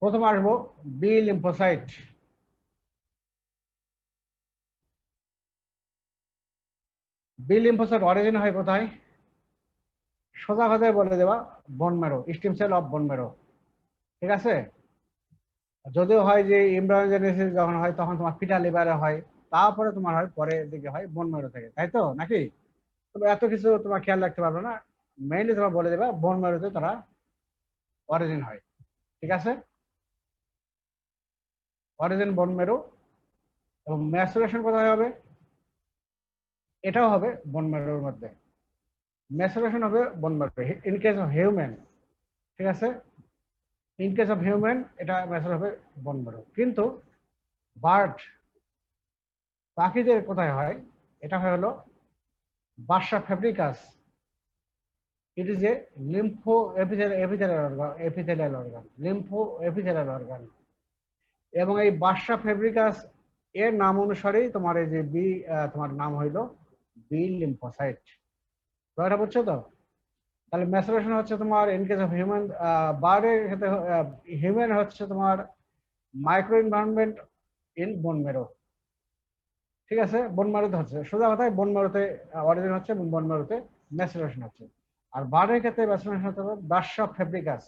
প্রথমে আসবো B lymphocyte. B lymphocyte origin হয় কোথায়? সোজা কথায় বলে দেবা, bone marrow, stem cell of bone marrow. ঠিক আছে, যদিও হয় যে এমব্রায়োজেনেসিস যখন হয় তখন তোমার ফিটা লিভারে হয়, তারপরে তোমার হয় পরের দিকে হয় বোন ম্যারো থেকে, তাই তো নাকি? তবে এত কিছু তোমার খেয়াল রাখতে পারবে না, মেইনলি তোমার বলে দেবা বোন ম্যারোতে তারা অরিজিন হয়। ঠিক আছে, অরিজিন বোন ম্যারো। এবং ম্যাচুরেশন কোথায় হবে? এটাও হবে বোন ম্যারোর মধ্যে। ম্যাচুরেশন হবে bone marrow in case of human. ঠিক আছে, ইন কেস অফ হিউম্যান এটা ম্যাচুর হবে বোন ম্যারো। কিন্তু বার্ড, পাখিদের কোথায় হয়? এটা হলো bursa Fabricius. It is a lympho epithelial organ, lympho epithelial organ। এবং এই বাসা ফেব্রিকাস এর নাম অনুসারেই তোমার এই যে বি, তোমার নাম হইল বি লিম্ফোসাইট। এটা বুঝছো তো? তাহলে ম্যাচুরেশন হচ্ছে তোমার ইন কেস অফ হিউম্যান, বার্ডের ক্ষেত্রে হিউম্যান হচ্ছে তোমার মাইক্রো এনভায়রনমেন্ট ইন বোন ম্যারো। ঠিক আছে, বোন ম্যারোতে হচ্ছে, সোজা কথায় বোন ম্যারোতে অরিজিন হচ্ছে এবং বোন ম্যারোতে ম্যাচুরেশন হচ্ছে। আর বার্ডের ক্ষেত্রে ম্যাচুরেশন হতে হবে বাসা ফেব্রিকাস।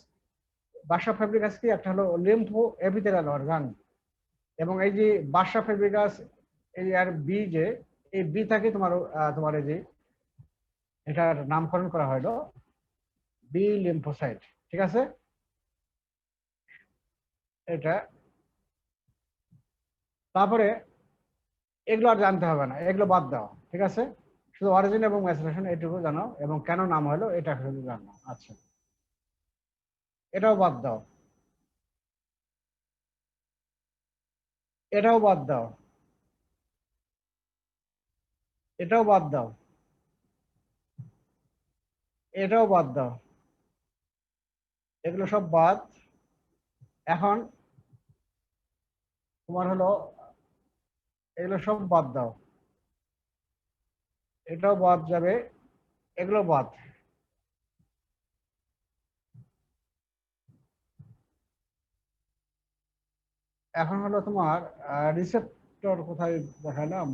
বাসা ফেব্রিকাস কি? একটা হলো লিম্ফো এপিথেলিয়াল অর্গান। এবং এই যে বাসা ফেব্রিকাস, এই আর বি, যে এই বি থেকে তোমার তোমার এই যে এটার নামকরণ করা হলো বি লিম্ফোসাইট। ঠিক আছে, এটা তারপরে এগুলো আর জানতে হবে না, এগুলো বাদ দাও। ঠিক আছে, শুধু অরিজিন এবং ম্যাচুরেশন এটুকু জানো এবং কেন নাম হলো এটা শুধু জানো। আচ্ছা, এটাও বাদ দাও, এটাও বাদ দাও, এটাও বাদ দাও, এটাও বাদ দাও, এগুলো সব বাদ। এখন তোমার হলো এগুলো সব বাদ দাও, এটাও বাদ যাবে, এগুলো বাদ। এখন হলো তোমার রিসেপ্টর কোথায় দেখালাম,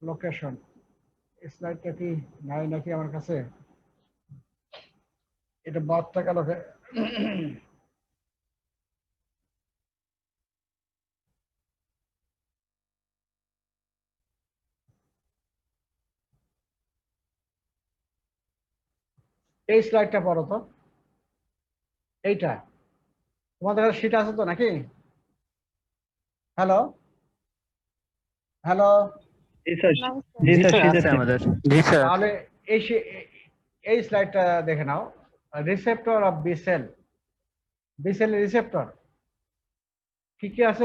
লোকেশন। স্লাইডটা কি নাই নাকি আমার কাছে? এটা বাদটা গেল। এই স্লাইডটা পড়ো তো, এইটা। তোমাদের কাছে শীট আছে তো নাকি? Hello, hello. জি স্যার, জি জি স্যার, স্যার শীত আছে আছে। আমাদের। জি স্যার। তাহলে এই এই স্লাইডটা দেখে নাও। Receptor of B cell, B cell receptor কি কি আছে?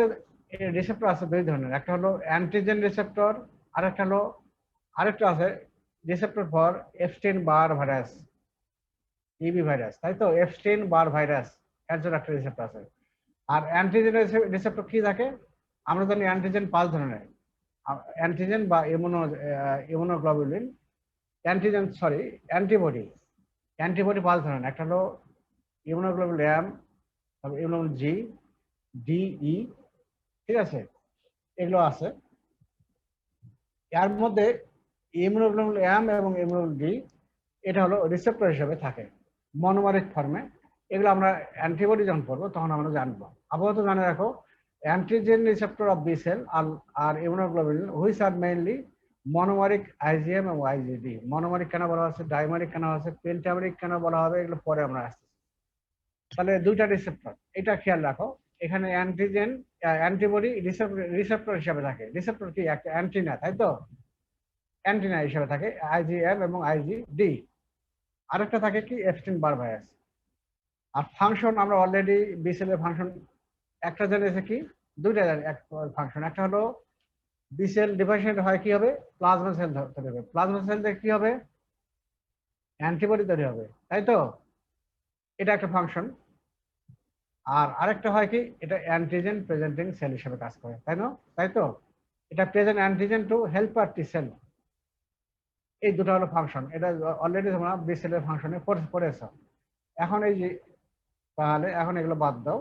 রিসেপ্টর আছে দুই ধরনের, একটা হলো অ্যান্টিজেন রিসেপ্টর, আরেকটা হলো, আরেকটা আছে receptor for Epstein Barr virus, EB virus, তাই তো? এপস্টেইন বার ভাইরাস এর জন্য একটা রিসেপ্টর আছে। আর অ্যান্টিজেন রিসেপ্টর কি থাকে? আমরা জানি অ্যান্টিজেন 5 ধরনের, অ্যান্টিজেন বা immunoglobulin, antigen sorry antibody. Antibody 5 ধরনের, একটা হলো ইমিউনোগ্লোবুল এম, তারপর ইমিউনোগ্লোবুল জি, ডিই। ঠিক আছে, এগুলো আছে। এর মধ্যে ইমিউনোগ্লোবুল এম এবং ইমিউনোগ্লোবুল ডি এটা হলো রিসেপ্টর হিসেবে থাকে মনোমারিক ফর্মে। এগুলো আমরা অ্যান্টিবডি যখন করবো তখন আমরা জানবো। আপাতত জানে রাখো, antigen receptor of B cell আর immunoglobulin which are mainly monomeric IgM এবং আইজিডি। মনোমারিক কেন বলা হচ্ছে, ডাইমারিক কেন হচ্ছে, পেন্টামারিক কেন বলা হবে, এগুলো পরে আমরা আসছি। তাহলে দুইটা রিসেপ্টর, এটা খেয়াল রাখো। এখানে অ্যান্টিজেন অ্যান্টিবডি রিসেপ্টর হিসাবে থাকে। রিসেপ্টর কি? একটা অ্যান্টিনা, তাই তো? অ্যান্টিনা হিসাবে থাকে আইজিএম এবং আইজিডি। আরেকটা থাকে কি? Epstein Barr virus. আর ফাংশন আমরা অলরেডি বিসেল এর ফাংশন একটা জেনেছি কি, দুইটা ফাংশন। একটা হলো বিসেল ডিভাইডেড হয় কি হবে? প্লাজমা সেল তৈরি হবে। প্লাজমা সেল থেকে কি হবে? অ্যান্টিবডি তৈরি হবে, তাই তো? এটা একটা ফাংশন। আর আরেকটা হয় কি, এটা অ্যান্টিজেন প্রেজেন্টিং সেল হিসেবে কাজ করে, তাই না? তাই তো, এটা present antigen to helper T cell. এই দুটো হলো ফাংশন। এটা অলরেডি তোমরা বি সেলের ফাংশনে পড়েছ। এখন এই যে তাহলে এখন এগুলো বাদ দাও।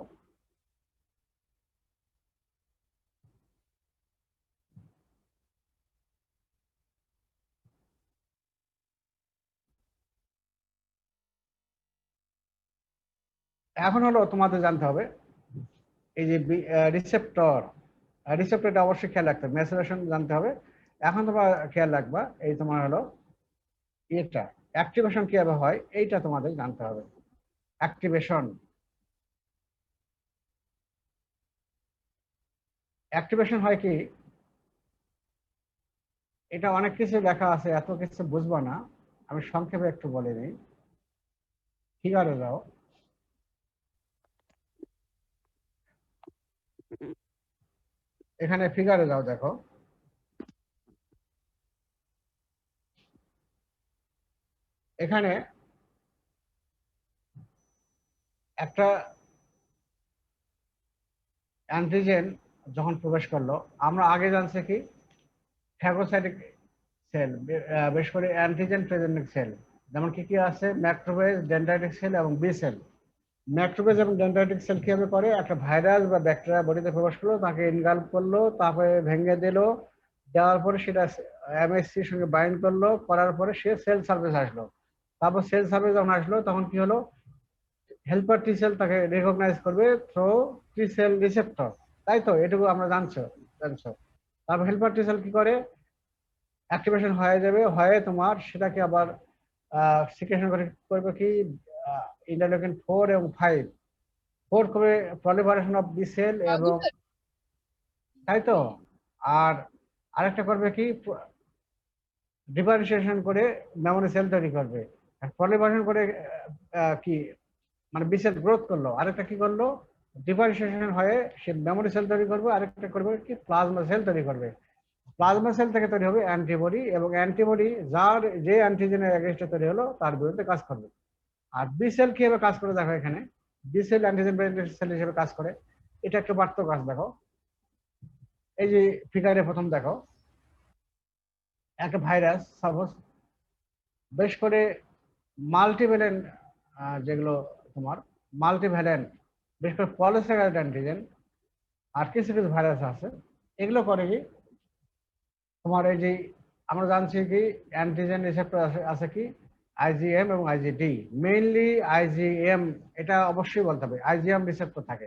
এখন হলো তোমাদের জানতে হবে এই যে রিসেপ্টর, রিসেপ্টরটা অবশ্যই খেয়াল রাখতে হবে, ম্যাচুরেশন জানতে হবে। এখন তোমরা খেয়াল রাখবা এই তোমার হলো এটা অ্যাক্টিভেশন কিভাবে হয় এইটা তোমাদের জানতে হবে। অ্যাক্টিভেশন, অ্যাক্টিভেশন হয় কি, এটা অনেক কিছু লেখা আছে, এত কিছু বুঝবো না, আমি সংক্ষেপে একটু বলে দিই। ফিগারে যাও, এখানে ফিগারে যাও, দেখো এখানে একটা অ্যান্টিজেন যখন প্রবেশ করলো, আমরা আগে জানছি কি ফ্যাগোসাইটিক সেল, বেশ করে অ্যান্টিজেন প্রেজেন্টিং সেল, যেমন কি কি আছে ম্যাক্রোফেজ, ডেনড্রাইটিক সেল এবং বি সেল। ম্যাক্রোফেজ এবং ডেনড্রাইটিক সেল কিভাবে করে, একটা ভাইরাস বা ব্যাকটেরিয়া বডিতে প্রবেশ করলো, তাকে ইনগাল্প করলো, তারপরে ভেঙে দিল, দেওয়ার পরে সেটা এমএসসির সঙ্গে বাইন্ড করলো, করার পরে সে সেল সার্ফেস আসলো। তারপর সেল সার্ফেস যখন আসলো তখন কি হলো, হেল্পার টি সেল তাকে রেকগনাইজ করবে থ্রু টি সেল রিসেপ্টর, তাই তো এটুকু আমরা জানছো। তারপর হেল্পার টি সেল কি করে, অ্যাক্টিভেশন হয়ে যাবে, হয়ে তোমার সেটাকে আবার সিক্রেশন করবে কি ইন্টারলিউকিন 4 এবং 5, 4 করে প্রলিফারেশন অফ বি সেল এবং, তাই তো। আর আরেকটা করবে কি ডিফারেন্সিয়েশন করে মেমোরি সেল তৈরি করবে। আর প্রলিফারেশন করে কি মানে বি সেল গ্রোথ করলো, আরেকটা কি করলো ডিফারেন্সিয়েশন হয়ে সে মেমোরি সেল তৈরি করবে, আরেকটা করবে কি প্লাজমা সেল তৈরি করবে। প্লাজমা সেল থেকে তৈরি হবে অ্যান্টিবডি, এবং অ্যান্টিবডি যার যে অ্যান্টিজেনের এগেইনস্টে তৈরি হলো তার বিরুদ্ধে কাজ করবে। আর বি সেল কিভাবে কাজ করে দেখো, এখানে B cell antigen presentation cell হিসেবে কাজ করে। এটা একটু বাড়তো কাজ দেখো, এই যে ফিগারে প্রথম দেখো একটা ভাইরাস সাপোজ বেশ করে মাল্টিভ্যালেন্ট, যেগুলো তোমার মাল্টিভ্যালেন্ট বেশ করে পলিস্যাকারাইড অ্যান্টিজেন আর কিছু কিছু ভাইরাস আছে, এগুলো করে কি তোমার এই যে আমরা জানছি কি অ্যান্টিজেন রিসেপ্টর আছে কি আইজিএম এবং আইজিডি, মেইনলি আইজিএম, এটা অবশ্যই বলতে হবে আইজিএম রিসেপ্টর থাকে।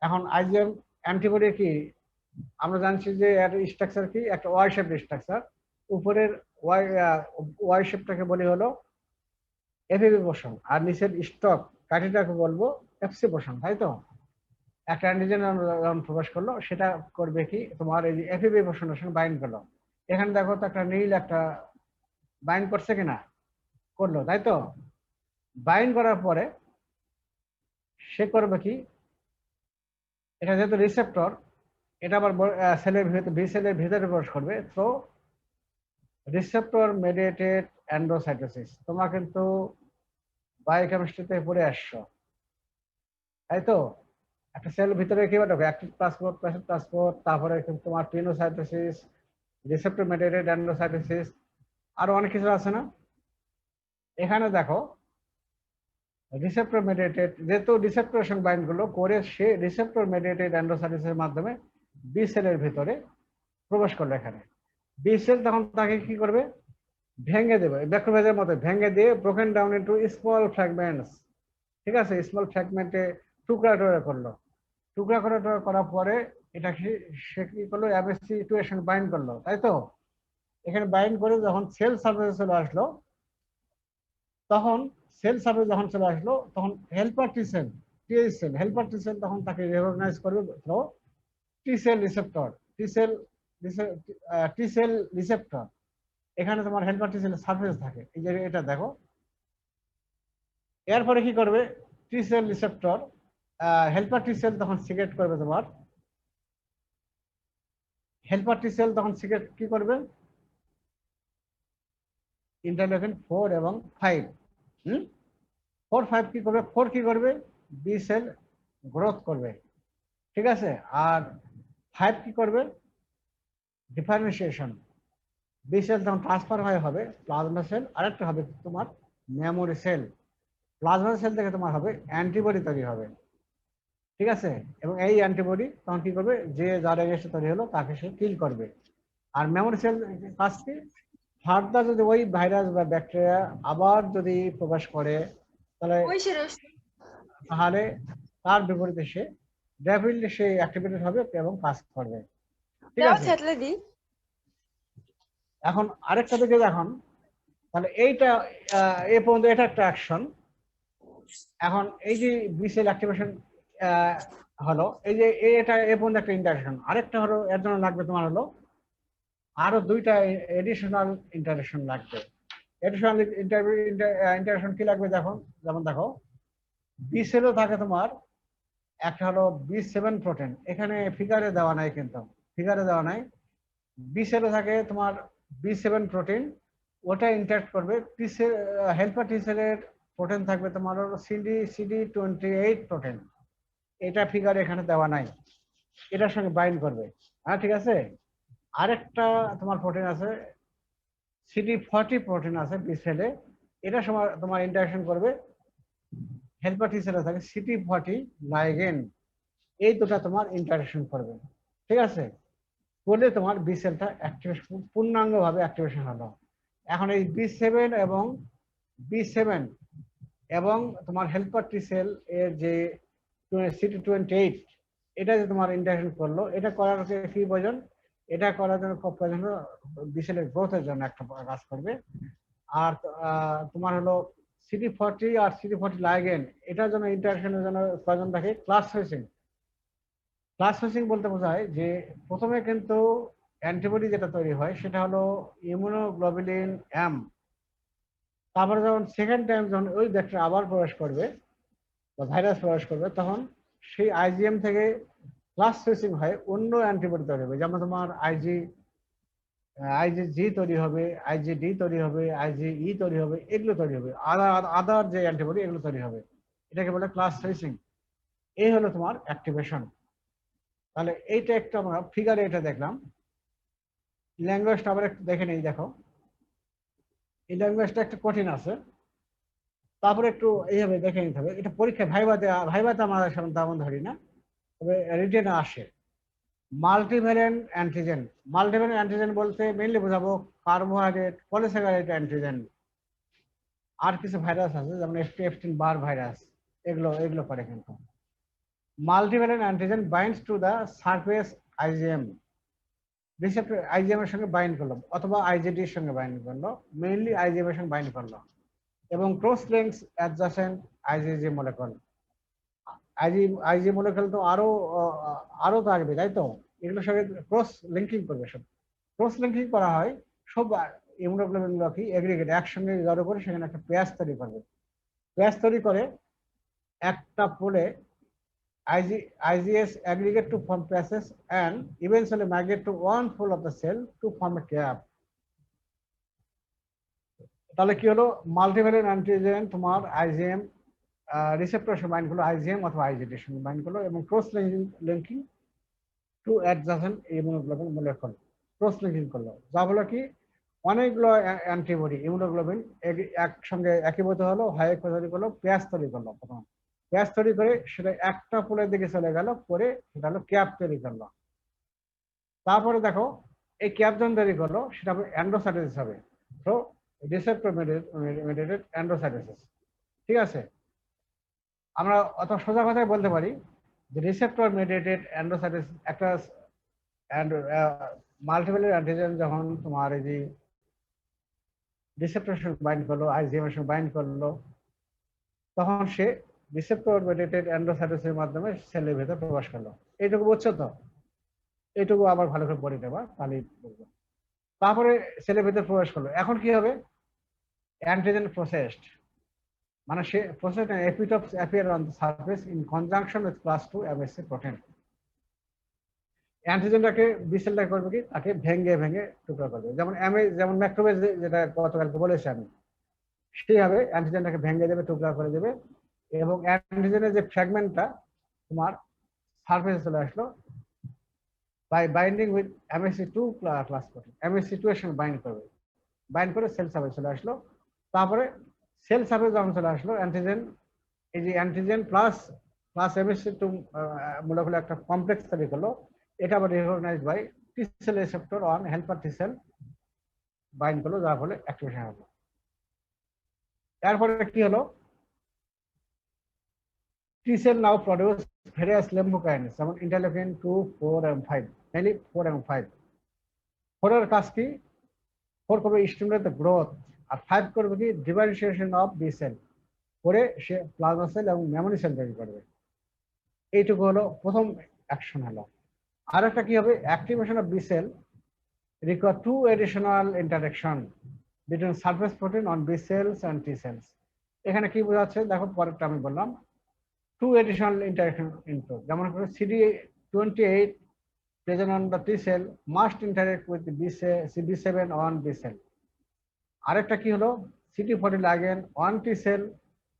এখন আইজিএম অ্যান্টিবডি কি আমরা জানছি যে এর স্ট্রাকচার কি একটা ওয়াই শেপ স্ট্রাকচার, উপরের ওয়াই ওয়াই শেপটাকে বলি হলো এফিবি পোর্শন, আর নিচের স্টক কাঠিটাকে বলবো এফসি পোর্শন, তাই তো। একটা অ্যান্টিজেন যখন প্রবেশ করলো সেটা করবে কি তোমার এই যে এফিবি পোর্শনের সঙ্গে বাইন্ড করলো, এখানে দেখো তো একটা নীল একটা বাইন্ড করছে কিনা, করলো, তাই তো। বাইন্ড করার পরে সে করবে কি, এটা যেহেতু রিসেপ্টর, এটা আবার সেলের ভিতরে বি সেলের ভিতরে প্রবেশ করবে, তো রিসেপ্টর মেডিয়েটেড এন্ডোসাইটোসিস তোমরা কিন্তু বায়োকেমিস্ট্রিতে পড়ে আসছো, তাই তো। একটা সেল ভিতরে কি বলবো অ্যাক্টিভ ট্রান্সপোর্ট, প্যাসিভ ট্রান্সপোর্ট, তারপরে কিন্তু তোমার পিনোসাইটোসিস, রিসেপ্টর মেডিয়েটেড এন্ডোসাইটোসিস, আরো অনেক কিছু আছে না। এখানে দেখো রিসেপ্টর মেডিয়েটেড, যেহেতু রিসেপ্টরের সঙ্গে বাইন্ড গুলো করে সে রিসেপ্টর মেডিয়েটেড এন্ডোসাইটোসিসের মাধ্যমে বি সেলের ভিতরে প্রবেশ করলো। এখানে বি সেল তখন তাকে কি করবে, ভেঙে দেবে, ব্যাক্টেরিয়ার মতো ভেঙে দিয়ে broken down into small fragments, ঠিক আছে, স্মল ফ্র্যাগমেন্টে টুকরা টুকরা করলো, টুকরা করে করার পরে এটা সে কি করলো এমএসসি টু এর সঙ্গে বাইন্ড করলো, তাই তো। এখানে বাইন্ড করে যখন সেল সার্ফেসে চলে আসলো, তখন সেল সার্ফেস যখন চলে আসলো তখন helper T cell, TH cell, helper T cell তখন তাকে রেকগনাইজ করবে through T cell receptor, T cell T cell receptor. এখানে তোমার হেল্পার টি সেলের সার্ফেস থাকে, এই যে এটা দেখো। এরপরে কি করবে টি cell receptor, helper T cell তখন সিক্রেট করবে তোমার, হেল্পার টি সেল তখন সিক্রেট কি করবে ইন্টারলিউকিন 4 এবং 5। 4 5 কি করবে, 4 কি করবে বি সেল গ্রোথ করবে, ঠিক আছে। আর 5 কি করবে ডিফারেন্সিয়েশন, বি সেল তখন ট্রান্সফার হয়ে হবে প্লাজমা সেল, আরেকটা হবে তোমার মেমোরি সেল। প্লাজমা সেল থেকে তোমার হবে অ্যান্টিবডি তৈরি হবে, ঠিক আছে? এবং এই অ্যান্টিবডি তখন কি করবে, যে যার এগেইনস্টে তৈরি হলো তাকে সে কিল করবে। আর মেমোরি সেল কাজ কি, ফার্দার যদি ওই ভাইরাস বা ব্যাকটেরিয়া আবার যদি প্রবেশ করে তাহলে তাহলে তার বিপরীতে সে র্যাপিডলি সে অ্যাক্টিভেটেড হবে এবং কাজ করবে, ঠিক আছে? এখন আরেকটা দিকে এখন তাহলে এইটা এ পর্যন্ত এটা একটা অ্যাকশন। এখন এই যে বিসেল অ্যাক্টিভেশন হলো, এই যে এটা এ পর্যন্ত একটা ইন্টারাকশন। আরেকটা হলো এর জন্য লাগবে তোমার হলো আরো দুইটা এডিশনাল ইন্টারাকশন লাগবে। এডিশনাল ইন্টারাকশন কি লাগবে দেখো, যেমন দেখো বিসেলও থাকে তোমার একটা হলো B7 প্রোটিন, এখানে ফিগারে দেওয়া নাই, কিন্তু ফিগারে দেওয়া নাই। বিসেলও থাকে তোমার B7 প্রোটিন, ওটা ইন্টারঅ্যাক্ট করবে টি সেল, হেল্পার টি সেলের প্রোটিন থাকবে তোমার হলো CD28 প্রোটিন, এটা ফিগার এখানে দেওয়া নাই, এটার সঙ্গে বাইন্ড করবে। হ্যাঁ, ঠিক আছে। আরেকটা তোমার প্রোটিন আছে CD40 প্রোটিন আছে বি সেলে, এটা সময় তোমার ইন্টারঅ্যাকশন করবে হেল্পার টি সেলে থাকে CD40 লাইগেন, এই দুটা তোমার ইন্টারঅ্যাকশন করবে, ঠিক আছে? করলে তোমার বি সেলটা অ্যাক্টিভেশন পূর্ণাঙ্গভাবে অ্যাক্টিভেশন হলো। এখন এই B7 এবং B7 এবং তোমার হেল্পার টি সেল এর যে CD28, এটা যে তোমার ইন্টারঅ্যাকশন করলো, এটা করার কি প্রয়োজন, এটা করার জন্য খুব প্রয়োজন বি সেলের গ্রোথের জন্য একটা কাজ করবে। আর তোমার হলো CD40 আর CD40 লাইগেন, এটার জন্য ইন্টারঅ্যাকশনের জন্য প্রয়োজন থাকে ক্লাস সুইচিং। ক্লাস সুইচিং বলতে বোঝায় যে প্রথমে কিন্তু অ্যান্টিবডি যেটা তৈরি হয় সেটা হলো ইমিউনোগ্লোবুলিন এম, তারপরে যখন সেকেন্ড টাইম যখন ওই ব্যাকটেরিয়া আবার প্রবেশ করবে বা ভাইরাস প্রবেশ করবে, তখন সেই আইজিএম থেকে ক্লাস সুইচিং হয় অন্য অ্যান্টিবডি তৈরি হবে, যেমন তোমার আইজিজি তৈরি হবে, আইজিডি তৈরি হবে, আইজিই তৈরি হবে, এগুলো তৈরি হবে, আদার যে অ্যান্টিবডি এগুলো তৈরি হবে, এটাকে বলে ক্লাস সুইচিং। এই হলো তোমার অ্যাক্টিভেশন। তাহলে এইটা একটা আমরা ফিগারে এটা দেখলাম। ল্যাঙ্গুয়েজটা আবার একটু দেখে নেই, দেখো এই ল্যাঙ্গুয়েজটা একটু কঠিন আছে, তারপরে একটু এইভাবে দেখে নিতে হবে। এটা পরীক্ষায় ভাইভাতে আমরা সাধারণত তেমন ধরি না, তবে রিটেনে আসে। মাল্টিভ্যালেন্ট অ্যান্টিজেন, মাল্টিভ্যালেন্ট অ্যান্টিজেন বলতে মেইনলি বোঝাবো কার্বোহাইড্রেট পলিস্যাকারাইড অ্যান্টিজেন। আর কিছু ভাইরাস আছে যেমন এফটিন বার ভাইরাস, এগুলো এগুলো করে কিন্তু। Multivalent antigen binds to the surface IgM, receptor IgM এর সঙ্গে বাইন্ড করলো অথবা আইজিডি এর সঙ্গে বাইন্ড করলো, মেইনলি আইজিএম এর সঙ্গে বাইন্ড করলো, এবং cross links adjacent IgG molecule. IG molecule তো আরো থাকবে, তাই তো? এগুলোর সঙ্গে ক্রস লিঙ্কিং করবে। সব ক্রস লিঙ্কিং করা হয় সব ইমিউনোগ্লোবিন গুলোকে এগ্রিগেট একসঙ্গে জড়ো করে সেখানে একটা পেঁয়াজ তৈরি করবে। পেঁয়াজ তৈরি করে একটা পোলে IgS aggregate to form passes and eventually migrate to one pole of the cell to form a cap. তাহলে কি হলো, মাল্টিভ্যালেন্ট অ্যান্টিজেন তোমার আইজিএম রিসেপ্টর সঙ্গে বাইন্ড করলো, আইজিএম অথবা আইজিডি এর সঙ্গে বাইন্ড করলো, এবং cross linking to adjacent immunoglobin molecule cross linking করলো, যা হলো কি অনেকগুলো অ্যান্টিবডি ইমিউনোগ্লোবিন একসঙ্গে একীভূত হলো, হয়ে তৈরি করলো, পেঁয়াজ তৈরি করলো। প্রথম পেঁয়াজ তৈরি করে সেটা একটা পোলের দিকে চলে গেল, পরে সেটা হলো ক্যাপ তৈরি করলো। তারপরে দেখো এই ক্যাপ যখন তৈরি করলো সেটা অ্যান্ড্রোসাইটোসিস হবে, তো রিসেপ্টর মেডিয়েটেড অ্যান্ড্রোসাইটোসিস, ঠিক আছে? আমরা অত সোজা কথায় বলতে পারি যে রিসেপ্টর মেডিয়েটেড অ্যান্ড্রোসাইটোসিস একটা মাল্টিপল অ্যান্টিজেন যখন তোমার এই যে রিসেপ্টর সঙ্গে বাইন্ড করলো, আইজিএম এর সঙ্গে বাইন্ড করলো, তখন সে রিসেপ্টর মেডিয়েটেড অ্যান্ড্রোসাইটোসিসের মাধ্যমে সেলের ভেতর প্রবেশ করলো। এইটুকু বুঝছো তো? এইটুকু আবার ভালো করে পড়ে দেবা, তাহলেই বুঝবো। তারপরে সেলের ভেতর প্রবেশ করলো, এখন কি হবে, অ্যান্টিজেন প্রসেসড, মানে সে processed and epitopes appear on the surface in conjunction with class 2 MHC protein. অ্যান্টিজেনটাকে বিসেলটা করবে কি, তাকে ভেঙে ভেঙে টুকরা করবে, যেমন ম্যাক্রোবেজ যেটা গতকালকে বলেছি আমি, সেইভাবে অ্যান্টিজেনটাকে ভেঙে দেবে, টুকরা করে দেবে, এবং অ্যান্টিজেনের যে ফ্র্যাগমেন্টটা তোমার সারফেসে চলে আসলো by binding with MHC2 class protein, MHC2 এর সঙ্গে বাইন্ড করবে, বাইন্ড করে সেল সারফেসে চলে আসলো। তারপরে সেল সার্ফেস যখন চলে আসলো অ্যান্টিজেন, এই যে antigen plus plus MHC two মূলক একটা কমপ্লেক্স তৈরি করলো। এটা আবার recognise by T cell receptor on helper T cell bind করলো, যার ফলে অ্যাক্টিভেশন হলো। এরপরে কি হলো, T cell now produce various lymphokines যেমন ইন্টারলিউকিন 2, 4 এবং 5, মেনলি 4 এবং 5। 4 এর কাজ কি? 4 করবে স্টিমুলেট দ্য গ্রোথ, আর 5 করবে কি ডিফারেন্সিয়েশন অফ বি সেল, করে সে প্লাজমা সেল এবং মেমোরি সেল তৈরি করবে। এইটুকু হলো প্রথম অ্যাকশন হলো। আর একটা কি হবে, activation of B cell require two additional interaction between surface protein on B cells and T cells. এখানে কি বোঝাচ্ছে দেখো, পরেরটা আমি বললাম two additional interaction into, যেমন করে CD28 present on the T cell must interact with the CD7 on B cell. আরেকটা কি হলো, CD40 ligand on T cell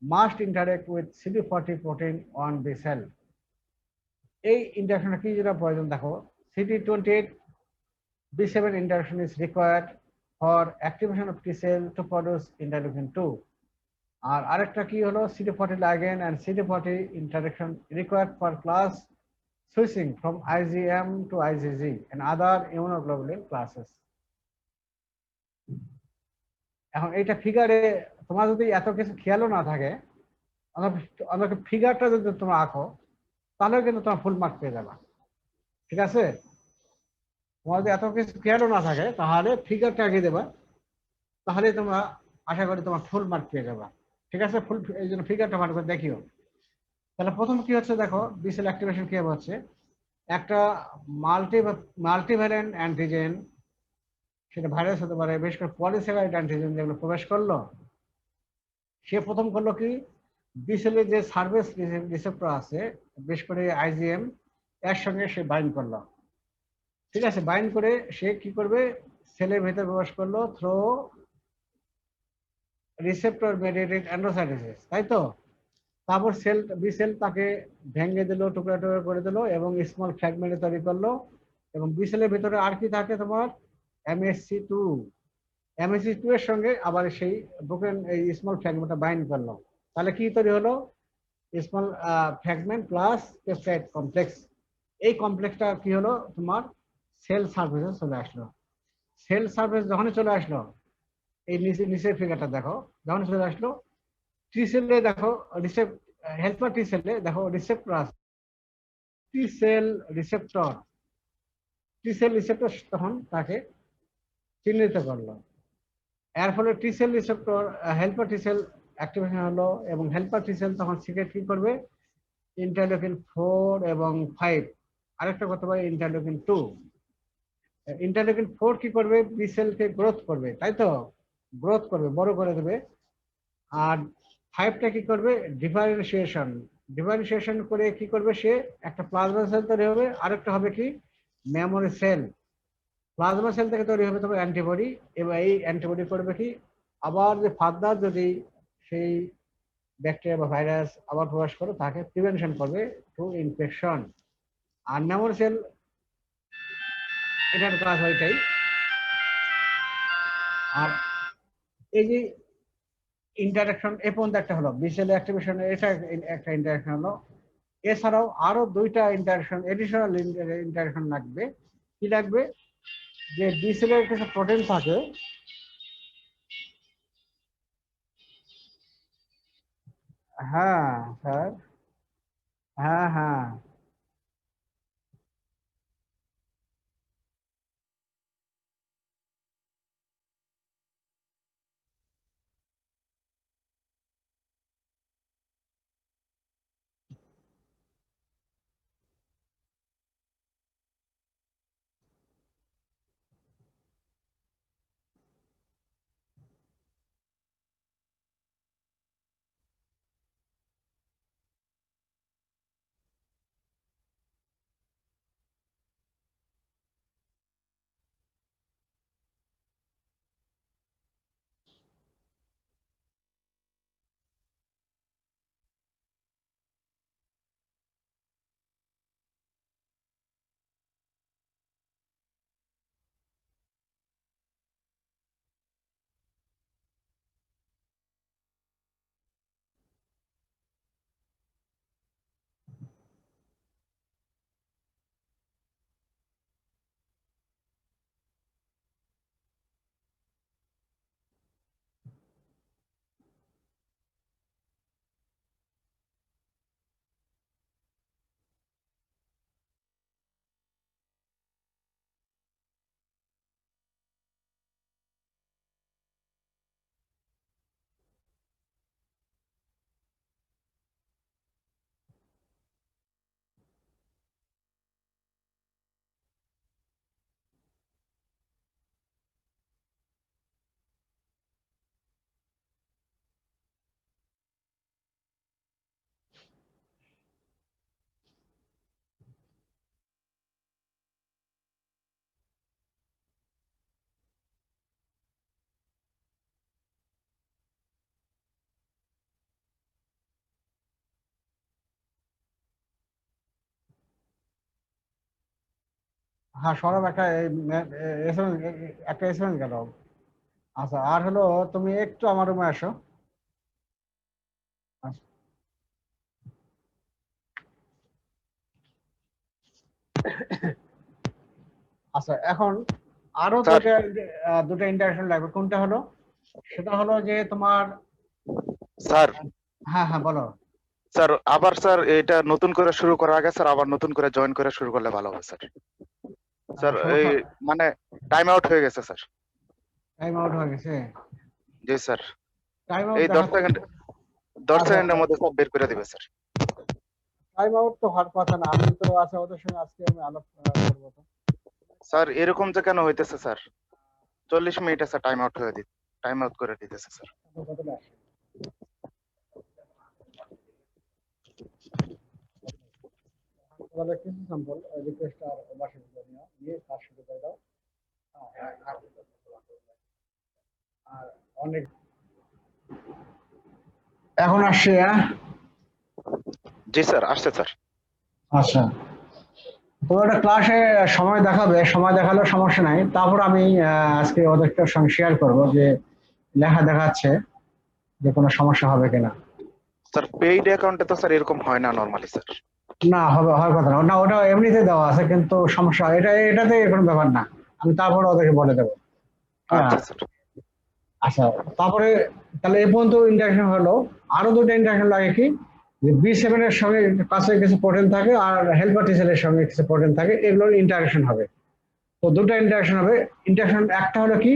must interact with CD40 protein on B cell. এই ইন্টারাকশনটা কি যেটা প্রয়োজন দেখো, CD28 B7 interaction is required for activation of T cell to produce interleukin 2. আর আরেকটা কি হলো, CD40 ligand and CD40 interaction required for class switching from IgM to IgG and other immunoglobulin classes. এখন এইটা ফিগারে তোমার যদি এত কিছু খেয়ালও না থাকে, আমাকে ফিগারটা যদি তোমরা আঁকো তাহলে কিন্তু তোমার ফুল মার্ক পেয়ে যাবা। ঠিক আছে, তোমার যদি এত কিছু খেয়ালও না থাকে তাহলে ফিগারটা আঁকিয়ে দেবা, তাহলে তোমরা আশা করি তোমার ফুল মার্ক পেয়ে যাবা। ঠিক আছে, ফুল এই জন্য ফিগারটা ভালো করে দেখিও। তাহলে প্রথম কি হচ্ছে দেখো, বি সেল অ্যাক্টিভেশন কি হচ্ছে, একটা মাল্টিভ্যালেন্ট অ্যান্টিজেন, সেটা ভাইরাস হতে পারে, বিশেষ করে পলিস্যাকারাইড অ্যান্টিজেন যেগুলো প্রবেশ করলো, সে প্রথম করলো কি বি সেলের যে সার্ভিস রিসেপ্টর আছে বিশেষ করে আইজিএম, এর সঙ্গে সে বাইন্ড করলো। ঠিক আছে, বাইন্ড করে সে কি করবে, সেলের ভেতর প্রবেশ করলো থ্রো রিসেপ্টর মেডিয়েটেড এন্ডোসাইটোসিস, তাই তো। তারপর বি সেল তাকে ভেঙে দিল, টুকরা টুকরা করে দিল এবং স্মল ফ্র্যাগমেন্ট তৈরি করলো। এবং বি সেলের ভিতরে আর কি থাকে তোমার, MSC2। MSC2 এর সঙ্গে আবার সেই ব্রোকেন এই স্মল ফ্র্যাগমেন্টটা বাইন্ড করলো। তাহলে কি তৈরি হলো, small fragment plus peptide complex. এই কমপ্লেক্সটা কি হলো তোমার সেল সার্ফেসে চলে আসলো। সেল সার্ফেস যখনই চলে আসলো, এই নিচের ফিগারটা দেখো, যখন চলে আসলো টি সেলে দেখো হেল্পার টি সেলে দেখো রিসেপ্টর আছে, টি সেল রিসেপ্টর তখন তাকে চিহ্নিত করলো। এর ফলে টি cell receptor helper T sell activation হলো এবং হেল্পার টি সেল তখন সিক্রেট কি করবে, ইন্টারলিউকিন 4 এবং 5, আরেকটা কথা বলে ইন্টারলিউকিন 2। ইন্টারলিউকিন 4 কি করবে, বি সেলকে গ্রোথ করবে, তাই তো, গ্রোথ করবে, বড় করে দেবে। আর 5টা কি করবে, ডিফারেন্সিয়েশন করে কি করবে, সে একটা প্লাজমা সেল তৈরি হবে, আরেকটা হবে কি মেমোরি সেল। প্লাজমা সেল থেকে তৈরি হবে তবে অ্যান্টিবডি, এবং এই অ্যান্টিবডি করবে কি আবার যে ফার্দার যদি সেই ব্যাকটেরিয়া বা ভাইরাস আবার প্রবেশ করে তাকে প্রিভেনশন করবে to infection. R memory sell এটার কাজ ওইটাই। আর এই যে ইন্টারাকশন এ পর্যন্ত একটা হলো, বিসেল অ্যাক্টিভেশন, এটা একটা ইন্টারাকশন হলো। এছাড়াও আরো দুইটা ইন্টারাকশন, এডিশনাল ইন্টারাকশন লাগবে। কি লাগবে, যে বিসেলের কিছু প্রোটিন থাকে, হ্যাঁ স্যার, হ্যাঁ হ্যাঁ, হ্যাঁ সৌরভ একটা একটা এসএমএস গেল। আচ্ছা আর হলো তুমি একটু আমার রুমে আসো। আচ্ছা আচ্ছা, এখন আরো স্যার দুটো ইন্টারাকশন লাগবে। কোনটা হলো? সেটা হলো যে তোমার স্যার হ্যাঁ হ্যাঁ বলো। স্যার আবার স্যার এটা নতুন করে শুরু করার আগে স্যার আবার নতুন করে জয়েন করে শুরু করলে ভালো হবে স্যার। স্যার এই সমস্যা, মানে টাইম আউট হয়ে গেছে স্যার। টাইম আউট হয়ে গেছে। জি স্যার, টাইম আউট এই 10 দেখাচ্ছে। সেকেন্ড 10 আচ্ছা সেকেন্ডের মধ্যে স্যার বের করে দিবে স্যার। টাইম আউট তো হওয়ার কথা না, আমি তো আছে ওদের সঙ্গে আজকে আমি আলাপ করবো তো। স্যার এরকম যে কেন হইতেছে স্যার? 40 মিনিটে স্যার টাইম আউট করে দিতেছে স্যার। কতটা আসে? তাহলে কিছু স্যাম্পল রিকোয়েস্ট আর বাসা নিয়ে কাজ শুরু করে দাও। আর অনেক এখন আসছে। জি স্যার আসছে স্যার। আচ্ছা তো ওটা ক্লাসে সময় দেখাবে, সময় দেখালেও সমস্যা নাই। তারপর আমি আজকে ওদেরকে সঙ্গে শেয়ার করবো যে লেখা দেখাচ্ছে, যে কোনো সমস্যা হবে কিনা। স্যার পেইড অ্যাকাউন্টে তো স্যার এরকম হয় না নরমালি স্যার। না হবে, হওয়ার কথা না। না ওটা এমনিতে দেওয়া আছে, কিন্তু সমস্যা এটাতে কোনো ব্যাপার না। আমি তারপরে ওদেরকে বলে দেবো। হ্যাঁ আচ্ছা স্যার। আচ্ছা তারপরে তাহলে এই পর্যন্ত ইন্টারাকশন হলো। আরো দুটো ইন্টারাকশন লাগে কি, যে B7 এর সঙ্গে কাছে কিছু প্রোটিন থাকে আর হেল্পার টি সেলের সঙ্গে কিছু প্রোটিন থাকে, এগুলোর ইন্টারাকশন হবে। তো দুটো ইন্টারাকশন হবে। ইন্টারাকশন একটা হলো কি,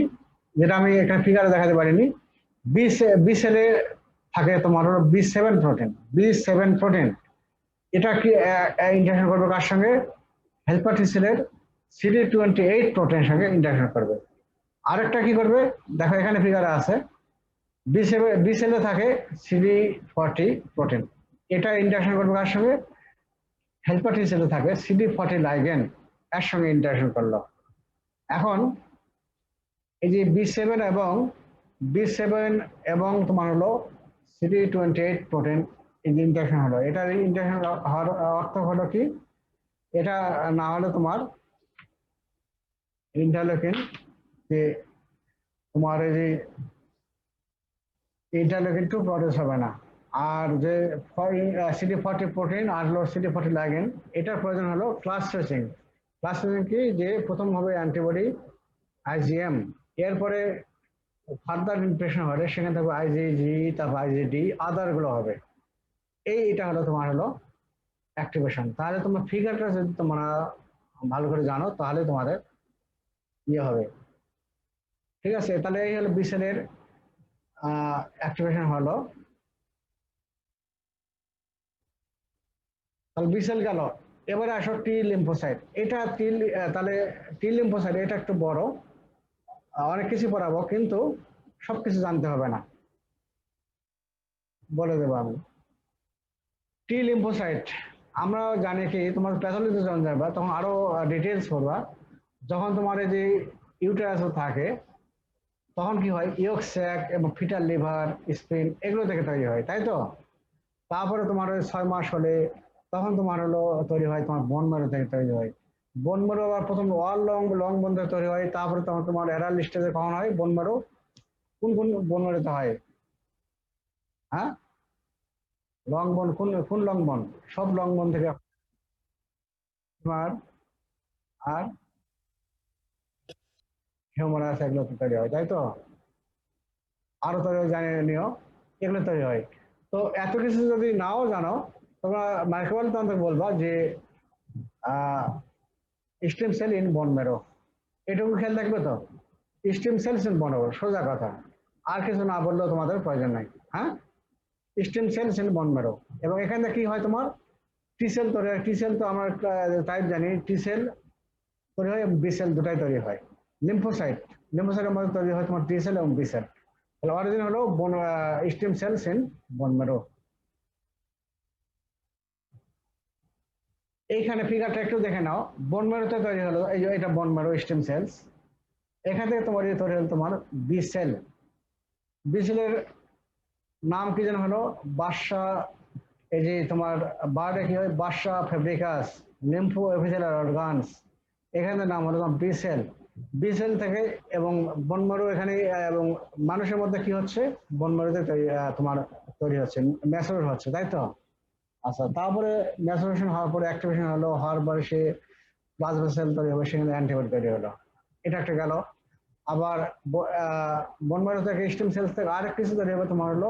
যেটা আমি এখানে ফিগারে দেখাতে পারিনি। বি সেলে থাকে তোমার হলো B7 প্রোটিন। এটা কি ইন্টারাকশন করবে কার সঙ্গে? হেল্পার টি সেলের CD28 প্রোটিনের সঙ্গে ইন্টারাকশন করবে। আরেকটা কি করবে, দেখো এখানে ফিগারে আছে, বি সেলে থাকে CD40 প্রোটিন। এটা ইন্টারাকশন করবে কার সঙ্গে? হেল্পার টি সেলে থাকে CD40 লাইগেন, এর সঙ্গে ইন্টারাকশন করলো। এখন এই যে বি সেভেন এবং তোমার হলো CD28 প্রোটিন, এই যে ইন্টারাকশন হলো, এটার ইন্টারাকশন হওয়ার অর্থ হলো কি, এটা না হলে তোমার ইন্টারলেউকিন, যে তোমার এই যে ইন্টারলেউকিন 2 প্রডিউস হবে না। আর যে CD40 প্রোটিন আর হলো CD40 লাইগেন, এটার প্রয়োজন হলো ক্লাস সুইচিং। ক্লাস সুইচিং কি, যে প্রথম হবে অ্যান্টিবডি IgM, এরপরে ফার্দার ইমপ্রেশন হবে, সেখানে থাকবে IgG, তারপর IgD, আদার গুলো হবে। এটা হলো তোমার হলো অ্যাক্টিভেশন। তাহলে তোমার ফিগারটা যদি তোমরা ভালো করে জানো, তাহলে তোমাদের ইয়ে হবে। ঠিক আছে, তাহলে এই হলো বিসেলের অ্যাক্টিভেশন হলো। তাহলে বিসেল গেল। এবারে আসো টি লিম্ফোসাইট। এটা তাহলে টি লিম্ফোসাইট এটা একটু বড়, অনেক কিছু পড়াবো, কিন্তু সবকিছু জানতে হবে না, বলে দেবো আমি। টি লিম্ফোসাইট আমরা জানি কি, তোমার প্যাথোলজি যখন যাবা তখন আরো ডিটেলস করবা। যখন তোমার এই যে ইউটেরাস থাকে, তখন কি হয়, ইয়ক স্যাক এবং ফিটাল লিভার, স্প্লিন এগুলো থেকে তৈরি হয়, তাই তো? তারপরে তোমার ওই 6 মাস হলে তখন তোমার হলো তৈরি হয় তোমার বোন ম্যারো থেকে তৈরি হয়। বোন ম্যারো আবার প্রথম ওয়াল লং বোন থেকে তৈরি হয়, তারপরে তোমার এরাল স্টেজে কখন হয় বোন ম্যারো? কোন কোন বোন ম্যারোতে হয়? হ্যাঁ লং বোন, কোন কোন লং বোন? সব লং বোন থেকে তোমার আর হিউমারাস এগুলো তৈরি হয়, তাই তো? আরো তৈরি হয় জানিয়ে নিও, এগুলো তৈরি হয়। তো এত কিছু যদি নাও জানো, তোমরা মাইক্রোবায়োলজি তোমাদের বলবা যে stem cell in bone marrow, এটুকু খেয়াল রাখবে তো। Stem cells in bone marrow, সোজা কথা, আর কিছু না বললেও তোমাদের প্রয়োজন নাই। হ্যাঁ stem cells in bone marrow. এবং এখানে কি হয় তোমার টি সেল তৈরি হয়। টি সেল তো আমরা টাইপ জানি, টি সেল তৈরি হয় এবং বি সেল দুটাই তৈরি হয়। লিম্ফোসাইট, লিম্ফোসাইটের মধ্যে তৈরি হয় তোমার টি সেল এবং বি সেল। তাহলে অরিজিন হলো stem cells in bone marrow. এইখানে ফিগারটা একটু দেখে নাও, বোন ম্যারোতে তৈরি হলো, এই যে এটা বোন ম্যারো স্টেম সেলস। এখান থেকে তোমার তৈরি হলো তোমার বি সেল। বি সেলের নাম কি যেন হলো বাসা, এই যে তোমার বার্ডে কি হয় বাসা ফেব্রিকাস, লিম্ফো এপিথেলিয়াল অর্গানস, এখানে নাম হলো তোমার বি সেল। বি সেল থেকে এবং বোন ম্যারো এখানে এবং মানুষের মধ্যে কি হচ্ছে, বোন ম্যারোতে তোমার তৈরি হচ্ছে, ম্যাচুর হচ্ছে, তাই তো? আচ্ছা, তারপরে ম্যাচুরেশন হওয়ার পরে অ্যাক্টিভেশন হলো, হওয়ার পরে সে প্লাজমা সেল তৈরি হবে, সেখানে অ্যান্টিবডি তৈরি হলো। এটা একটা গেল। আবার বোন ম্যারো থেকে স্টেম সেলস থেকে আরেক কিছু তৈরি হবে, তোমার হলো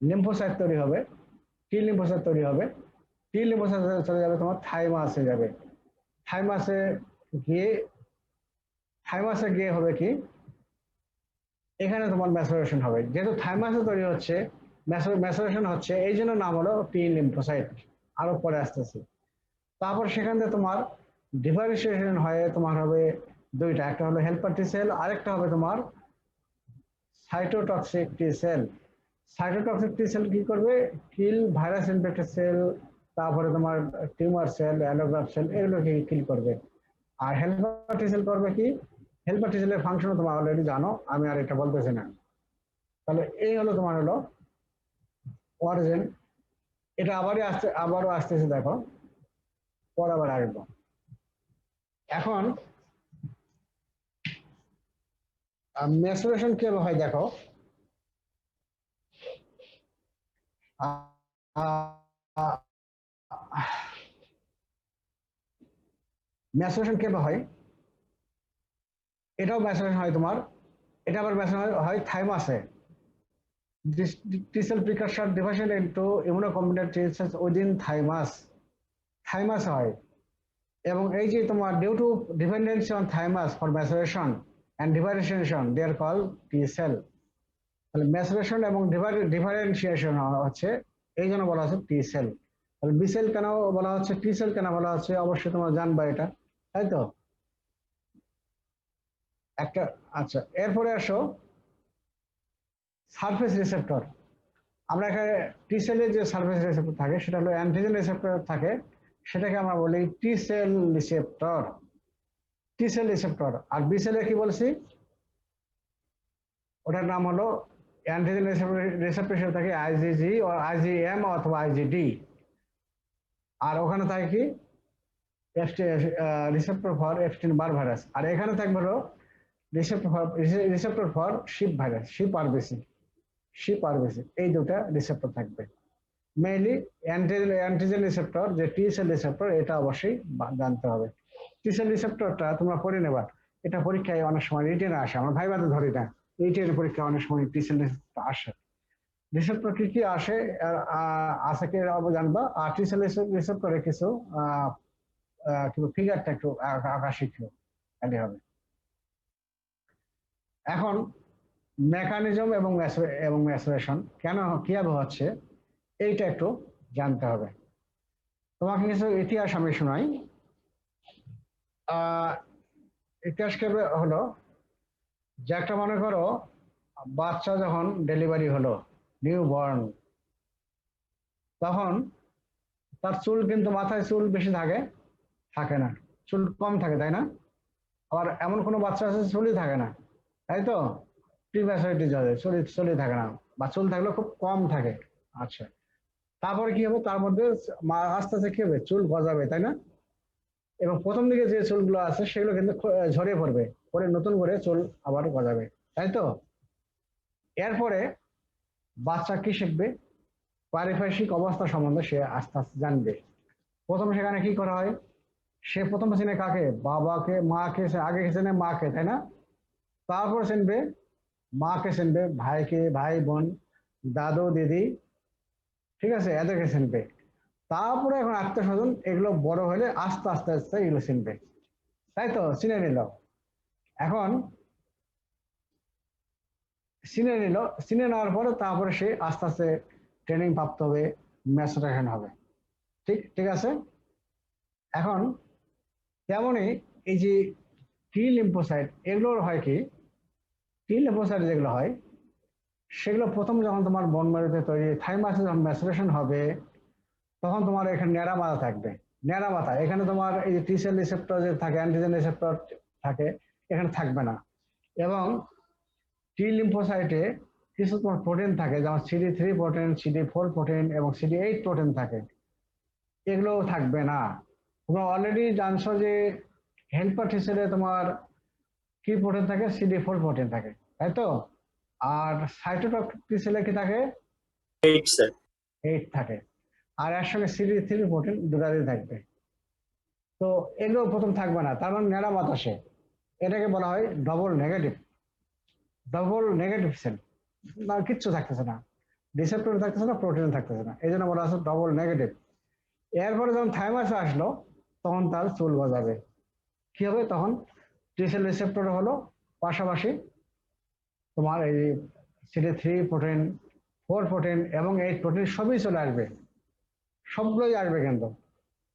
লিম্ফোসাইট তৈরি হবে, টি লিম্ফোসাইট তৈরি হবে। টি লিম্ফোসাইট চলে যাবে তোমার থাইমাসে যাবে। থাইমাসে গিয়ে থাইমাসে গিয়ে হবে কি, এখানে তোমার ম্যাচুরেশন হবে। যেহেতু থাইমাসে তৈরি হচ্ছে, ম্যাচুরেশন হচ্ছে, এই জন্য নাম হলো টি লিম্ফোসাইট। আরো পরে আসতেছে। তারপর সেখান থেকে তোমার ডিফারেন্সিয়েশন হয়ে তোমার হবে দুইটা, একটা হলো হেল্পার টি সেল, আরেকটা হবে তোমার cytotoxic T cell. Cytotoxic T sell কি করবে, কিল ভাইরাস ইনফেক্টেড সেল, তারপরে তোমার টিউমার সেল, অ্যালোগ্রাফ সেল, এগুলোকে কিল করবে। আর হেল্পার টি সেল করবে কি, হেল্পার টি সেলের ফাংশন তোমরা অলরেডি জানো, আমি আর এটা বলতেছি না। তাহলে এই হলো তোমার হলো অরিজিন। এটা আবারও আসতেছে, দেখো পর আবার আসবো। এখন ম্যাচুরেশন কিভাবে হয় দেখো। ম্যাচুরেশন কিভাবে হয়, এটাও ম্যাচুরেশন হয় তোমার, এটা আবার ম্যাচুরেশন হয় থাইমাসে। T cell precursor division into immunocompetent T cells within thymus, thymus হয়। এবং এই যে তোমার due to dependency on thymus for maturation and differentiation they are call T cell. তাহলে ম্যাচুরেশন এবং ডিফারেন্সিয়েশন হচ্ছে, এই জন্য বলা হচ্ছে টি সেল। তাহলে বি সেল কেন বলা হচ্ছে, টি সেল কেন বলা হচ্ছে, অবশ্যই তোমরা জানবা এটা, তাই তো? একটা আচ্ছা, এরপরে আসো সারফেস রিসেপ্টর। আমরা এখানে টি সেলের যে সারফেস রিসেপ্টর থাকে সেটা হলো অ্যান্টিজেন রিসেপ্টর থাকে, সেটাকে আমরা বলি T cell receptor. T cell receptor. আর বি সেলের কি বলছি, ওটার নাম হলো অ্যান্টিজেন রিসেপ্টর হিসেবে থাকে আইজিজি ও আইজিএম অথবা আইজিডি। আর ওখানে থাকে কি receptor for Epstein Barr virus. আর এখানে থাকবে হলো receptor for sheep virus, sheep RBC, sheep RBC, এই দুটা রিসেপ্টর থাকবে। মেইনলি অ্যান্টিজেন রিসেপ্টর যে টি সেল রিসেপ্টর, এটা অবশ্যই জানতে হবে। টি সেল রিসেপ্টরটা তোমরা পড়ে নেবা, এটা পরীক্ষায় অনেক সময় রিটেনে আসে, আমরা ভাইভাতে ধরি না, রিটেনের পরীক্ষায় অনেক সময় টি সেল রিসেপ্টর আসে। রিসেপ্টর কি কি আসে আছে কি জানবা। আর টি সেল রিসেপ্টরে কিছু ফিগারটা একটু আঁকা শিখলো, তাহলে হবে। এখন মেকানিজম এবং ম্যাচুরেশন কেন কিভাবে হচ্ছে, এইটা একটু জানতে হবে। তোমাকে কিছু ইতিহাস আমি শোনাই। ইতিহাস কেবে হলো, যে একটা মনে করো বাচ্চা যখন ডেলিভারি হলো, নিউ বর্ন, তখন তার চুল কিন্তু মাথায় চুল বেশি থাকে না, চুল কম থাকে, তাই না? আবার এমন কোনো বাচ্চা আছে চুলই থাকে না, তাই তো? প্রিম্যাচুরিটি চুলই থাকে না, বা চুল থাকলেও খুব কম থাকে। আচ্ছা, তারপরে কি হবে, তার মধ্যে আস্তে আস্তে কি হবে, চুল গজাবে, তাই না? এবং প্রথম দিকে যে চুলগুলো আছে সেগুলো কিন্তু ঝরে পড়বে, পরে নতুন করে চুল আবার গজাবে, তাই তো? এরপরে বাচ্চা কি শিখবে, পারিপার্শ্বিক অবস্থা সম্বন্ধে সে আস্তে আস্তে জানবে। প্রথম সেখানে কি করা হয়, সে প্রথম চেনে কাকে, বাবাকে, মাকে, আগে চেনে মাকে, তাই না? তারপর চিনবে মাকে, চিনবে ভাইকে, ভাই বোন, দাদু দিদি, ঠিক আছে, এদেরকে চিনবে। তারপরে এখন আত্মীয় স্বজন, এগুলো বড় হলে আস্তে আস্তে আস্তে এগুলো চিনবে, তাই তো? চিনে নিল। এখন চিনে নেওয়ার পরে তারপরে সে আস্তে আস্তে ট্রেনিং প্রাপ্ত হবে, ম্যাচুরেশন হবে, ঠিক ঠিক আছে। এখন তেমনই এই যে টি লিম্ফোসাইট, এগুলোর হয় কি, টি লিম্ফোসাইট যেগুলো হয় সেগুলো প্রথম যখন তোমার বোন ম্যারোতে তৈরি, থাইমাসে যখন ম্যাচুরেশন হবে, তখন তোমার এখানে ন্যাড়া মাথা থাকবে। ন্যাড়া মাথা, এখানে তোমার এই যে টি সেল রিসেপ্টর যে থাকে, অ্যান্টিজেন রিসেপ্টর থাকে, এখানে থাকবে না। এবং টি লিম্ফোসাইটে কিছু তোমার প্রোটিন থাকে, যেমন CD3 প্রোটিন, CD4 প্রোটিন এবং CD8 প্রোটিন থাকে, এগুলো থাকবে না। তোমরা অলরেডি জানছো যে হেল্পার টি সেলে তোমার কি প্রোটিন থাকে, CD4 প্রোটিন থাকে, তাই তো? আর সাইটোটক্সিক সেলে কি থাকে? 8 স্যার। 8 থাকে। আর এর সঙ্গে CD3 প্রোটিন দুটাই থাকবে। তো এগুলো প্রথম থাকবে না, তার মানে ন্যাড়া বাতাসে। এটাকে বলা হয় ডবল নেগেটিভ সেল। না, কিচ্ছু থাকতেছে না, রিসেপ্টর থাকতেছে না, প্রোটিন থাকতেছে না, এই জন্য বলা হচ্ছে ডবল নেগেটিভ। এরপরে যখন থাইমাসে আসলো তখন তার চুল গজাবে। কি হবে তখন? টি সেল রিসেপ্টর হলো, পাশাপাশি তোমার এই CD3 প্রোটিন, 4 প্রোটিন এবং 8 প্রোটিন সবই চলে আসবে, সবগুলোই আসবে। কিন্তু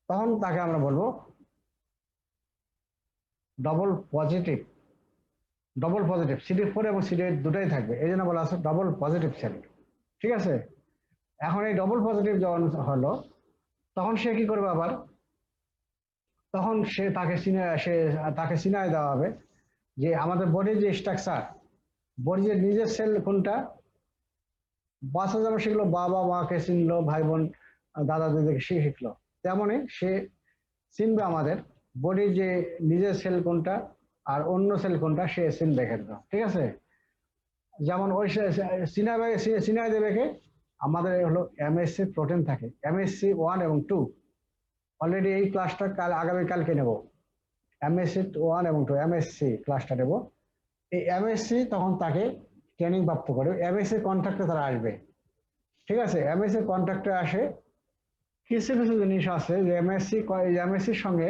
তখন তাকে আমরা বলবো ডবল পজিটিভ। CD4 এবং CD8 দুটাই থাকবে, এই জন্য বলা আছে ডবল পজিটিভ সেল। ঠিক আছে? এখন এই ডবল পজিটিভ যখন হলো তখন সে কি করবে আবার? তখন তাকে চিনায় দেওয়া হবে যে আমাদের বডির যে স্ট্রাকচার, বডির যে নিজের সেল কোনটা। বাচ্চা যেমন শিখলো, বাবা মাকে চিনলো, ভাই বোন দাদা দিদিকে শিখলো, তেমনই সে চিনবে আমাদের বডির যে নিজের সেল কোনটা আর অন্য সেল কোনটা, সে চিনবে কিন্তু। ঠিক আছে? যেমন ওই চিনায় দেবে কে? আমাদের হলো MSC প্রোটিন থাকে, MSC 1 এবং 2। অলরেডি এই ক্লাসটা আগামীকালকে নেব, MSC 1 এবং 2 MSC ক্লাসটা নেব। এই MSC তখন তাকে ট্রেনিং প্রাপ্ত করে, MSC কন্ট্রাক্টে তারা আসবে। ঠিক আছে? MSC কন্ট্রাক্টে আসে কিছু কিছু জিনিস আছে যে MSCর সঙ্গে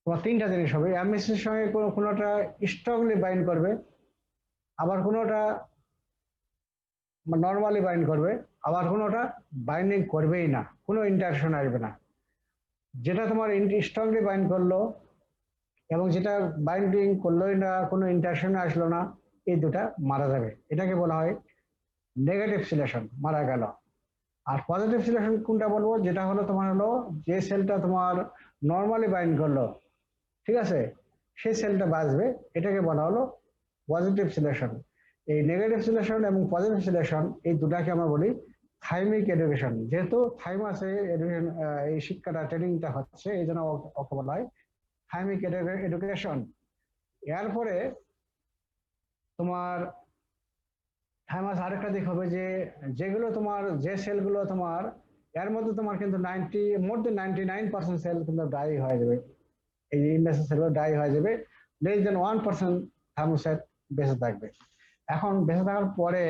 তোমার তিনটা জিনিস হবে। MSCর সঙ্গে কোনোটা স্ট্রংলি বাইন্ড করবে, আবার কোনোটা নর্মালি বাইন্ড করবে, আবার কোনোটা বাইন্ডিং করবেই না, কোনো ইন্টারশন আসবে না। যেটা তোমার স্ট্রংলি বাইন্ড করলো এবং যেটা বাইন্ডিং করলোই না, কোনো ইন্টারশন আসলো না, এই দুটা মারা যাবে। এটাকে বলা হয় নেগেটিভ সিলেকশন, মারা গেল। আর পজিটিভ সিলেকশন কোনটা বলবো? যেটা হলো তোমার হলো যে সেলটা তোমার নর্মালি বাইন্ড করলো, ঠিক আছে, সেই সেলটা বাঁচবে, এটাকে বলা হলো পজিটিভ সিলেকশন। এই নেগেটিভ সিলেকশন এবং পজিটিভ সিলেকশন এই দুটাকে আমরা বলি থাইমিক এডুকেশন। যেহেতু থাইমাসে এডুকেশন, এই শিক্ষাটা ট্রেনিংটা হচ্ছে, এই জন্য ওকে বলা হয় থাইমিক এডুকেশন। এরপরে তোমার থাইমাস আরেকটা দিক হবে যে যেগুলো তোমার যে সেলগুলো তোমার এর মধ্যে তোমার কিন্তু মোর দেন 99% সেল কিন্তু ডাই হয়ে যাবে, এই ইন্ডাস্ট্রি সেলগুলো ডাই হয়ে যাবে, লেস দেন 1% থাইমোসাইট বেঁচে থাকবে। এখন বেঁচে থাকার পরে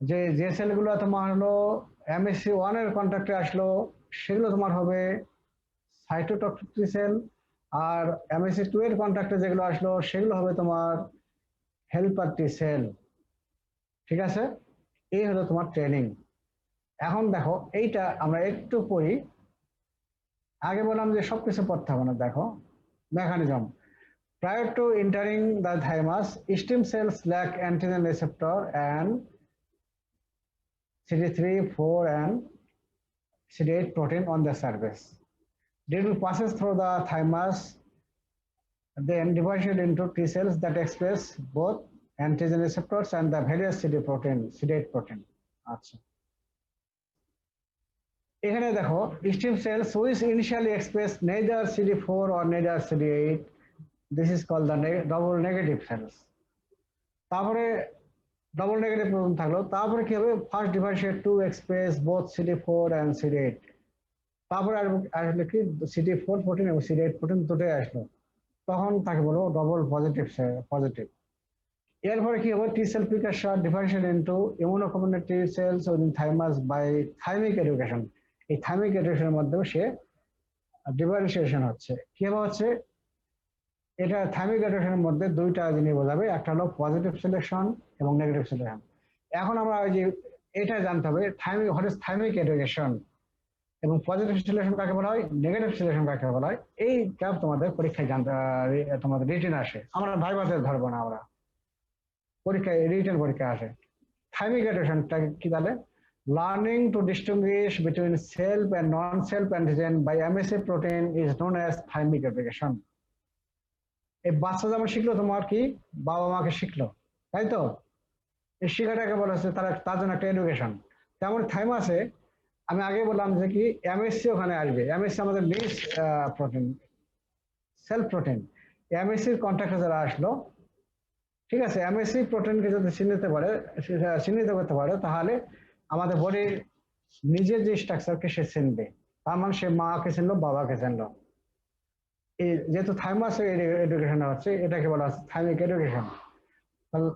যে যে সেলগুলো তোমার হলো MSC 1 এর কন্ট্যাক্টে আসলো সেগুলো তোমার হবে সাইটোটক্সিক সেল, আর MSC 2 এর কন্ট্যাক্টে যেগুলো আসলো সেগুলো হবে তোমার হেল্পার টি সেল। ঠিক আছে? এই হলো তোমার ট্রেনিং। এখন দেখো এইটা আমরা একটু পড়ি। আগে বললাম যে সবকিছু পড়তে হবে না, দেখো mechanism. Prior to entering the thymus, stem cells lack antigen receptor and CD3, 4 and CD8 protein on the surface. Due to passes through the thymus, then divided into T cells that express both antigen receptors and the various CD8 protein. আচ্ছা, এখানে দেখো stem cells which initially express neither CD4 or neither CD8, this is called the double negative cells. তারপরে double negative protein থাকলো, তারপরে কি হবে? First ডিভাইসের to express both CD4 and CD8। তারপরে আসলে কি CD4 প্রোটিন এবং CD8 প্রোটিন দুটোই আসলো, তখন তাকে বলবো ডবল পজিটিভ। এরপরে কি হবে? T cell precursor differentiate into immunocombinatory cells within thymus by thymic education. এই থাইমিক এডুকেশনের মাধ্যমে সে ডিফারেন্সিয়েশন হচ্ছে। কিভাবে হচ্ছে? এটা থাইমিক এডুকেশনের মধ্যে দুইটা জিনিস বোঝাবে, একটা হলো পজিটিভ সিলেকশন এবং নেগেটিভ সিলেকশন। এখন আমরা ওই যে এটা জানতে হবে হোয়াট ইজ থাইমিক এডুকেশন এবং পজিটিভ সিলেকশন কাকে বলা হয়, নেগেটিভ সিলেকশন কাকে বলা হয়। এইটা তোমাদের পরীক্ষায় জানতে, তোমাদের রিটেন আসে, আমরা ভাইভাতে ধরবো না, আমরা পরীক্ষায় রিটেন পরীক্ষায় আসে। থাইমিক এডুকেশনটা কি তাহলে? Learning to distinguish between self and non self antigen by MSC protein is known as thymic education. এই বাচ্চা যেমন শিখলো তোমার কি বাবা মাকে শিখলো, তাই তো? এই শিখাটাকে বলা হচ্ছে তার জন্য একটা এডুকেশন। তেমন থাইমাসে আমি আগে বললাম যে কি এমএসসি ওখানে আসবে, এমএসসি আমাদের নিজ প্রোটিন, সেলফ প্রোটিন, এমএসসির কন্ট্যাক্টে যারা আসলো, ঠিক আছে, এমএসসি প্রোটিনকে যদি চিহ্নিত করতে পারে তাহলে আমাদের বডির নিজের যে স্ট্রাকচারকে সে চিনবে, তার মানে সে মাকে চিনলো, বাবাকে চিনলো। এই যেহেতু থাইমাস এডুকেশন হচ্ছে, এটাকে বলা হচ্ছে থাইমিক এডুকেশন।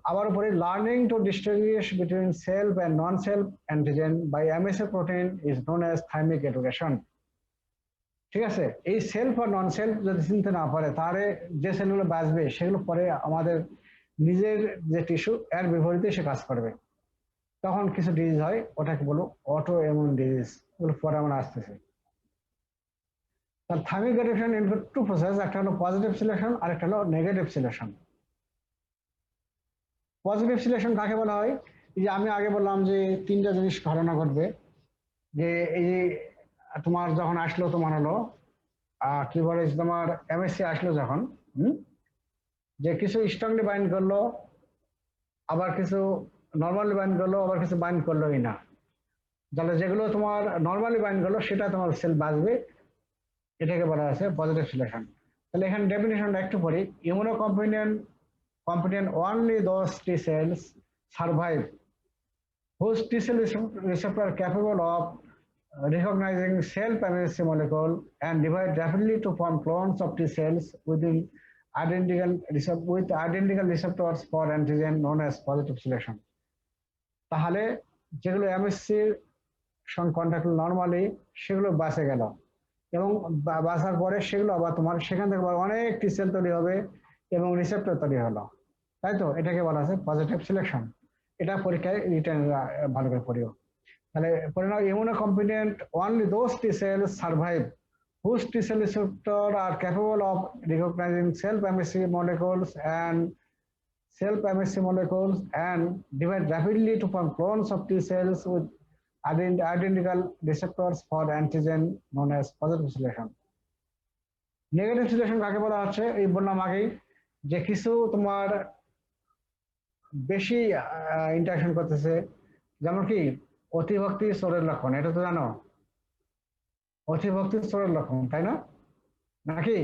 আবার উপরে learning to distinguish between self and non self antigen by MSC protein is known as thymic education. ঠিক আছে, এই সেলফ আর নন সেলফ যদি চিনতে না পারে তাহলে যে সেলগুলো বাঁচবে সেগুলো পরে আমাদের নিজের যে টিস্যু এর বিপরীতে সে কাজ করবে, তখন কিছু ডিজিজ হয়, ওটাকে বলো অটো ইমিউন ডিজিজ, ওগুলো পরে আমরা আসতেছে। তাহলে থাইমিক এডুকেশন ইনক্লুড টু প্রসেস, একটা হলো পজিটিভ সিলেকশন আর একটা হলো নেগেটিভ সিলেকশন। পজিটিভ সিলেকশন কাকে বলা হয়? এই যে আমি আগে বললাম যে তিনটা জিনিস ঘটনা ঘটবে, যে এই যে তোমার যখন আসলো তোমার হলো কি বলে তোমার এমএসসি আসলো যখন, যে কিছু স্ট্রংলি বাইন্ড করলো, আবার কিছু নর্মালি বাইন্ড করলো, আবার কিছু বাইন্ড করলোই না। তাহলে যেগুলো তোমার নর্মালি বাইন্ড করলো সেটা তোমার সেল বাঁচবে, এটাকে বলা আছে পজিটিভ সিলেকশন। তাহলে এখানে ডেফিনেশনটা একটু পড়ি। competent only those T cells survive whose T cell receptor are capable of recognizing self-MHC molecule and divide rapidly to form clones of T cells with identical receptors for antigen known as positive selection. তাহলে যেগুলো এমএসসির সঙ্গে contact normally সেগুলো বাঁচে গেল, এবং বাঁচার পরে সেগুলো আবার তোমার সেখান থেকে আবার অনেক টি সেল তৈরি হবে এবং রিসেপ্টর তৈরি হলো, তাই তো? এটাকে বলা আছে পজিটিভ সিলেকশন। এটা পরীক্ষায় রিটার্ন ভালো করে পড়িও। তাহলে পরে নাও immunocompetent only those T cells survive whose T cell receptor are capable of recognizing self-MHC molecules and divide rapidly to form clones of T cells with identical receptors for antigen known as positive selection. Negative selection কাকে বলা হচ্ছে? এই বললাম আগেই যে কিছু তোমার বেশি ইন্টারঅ্যাকশন করতেছে, যেমন কি অতিভক্তি স্তরের লক্ষণ, এটা তো জানো, অতিভক্তি স্তরের লক্ষণ, তাই না? নাকি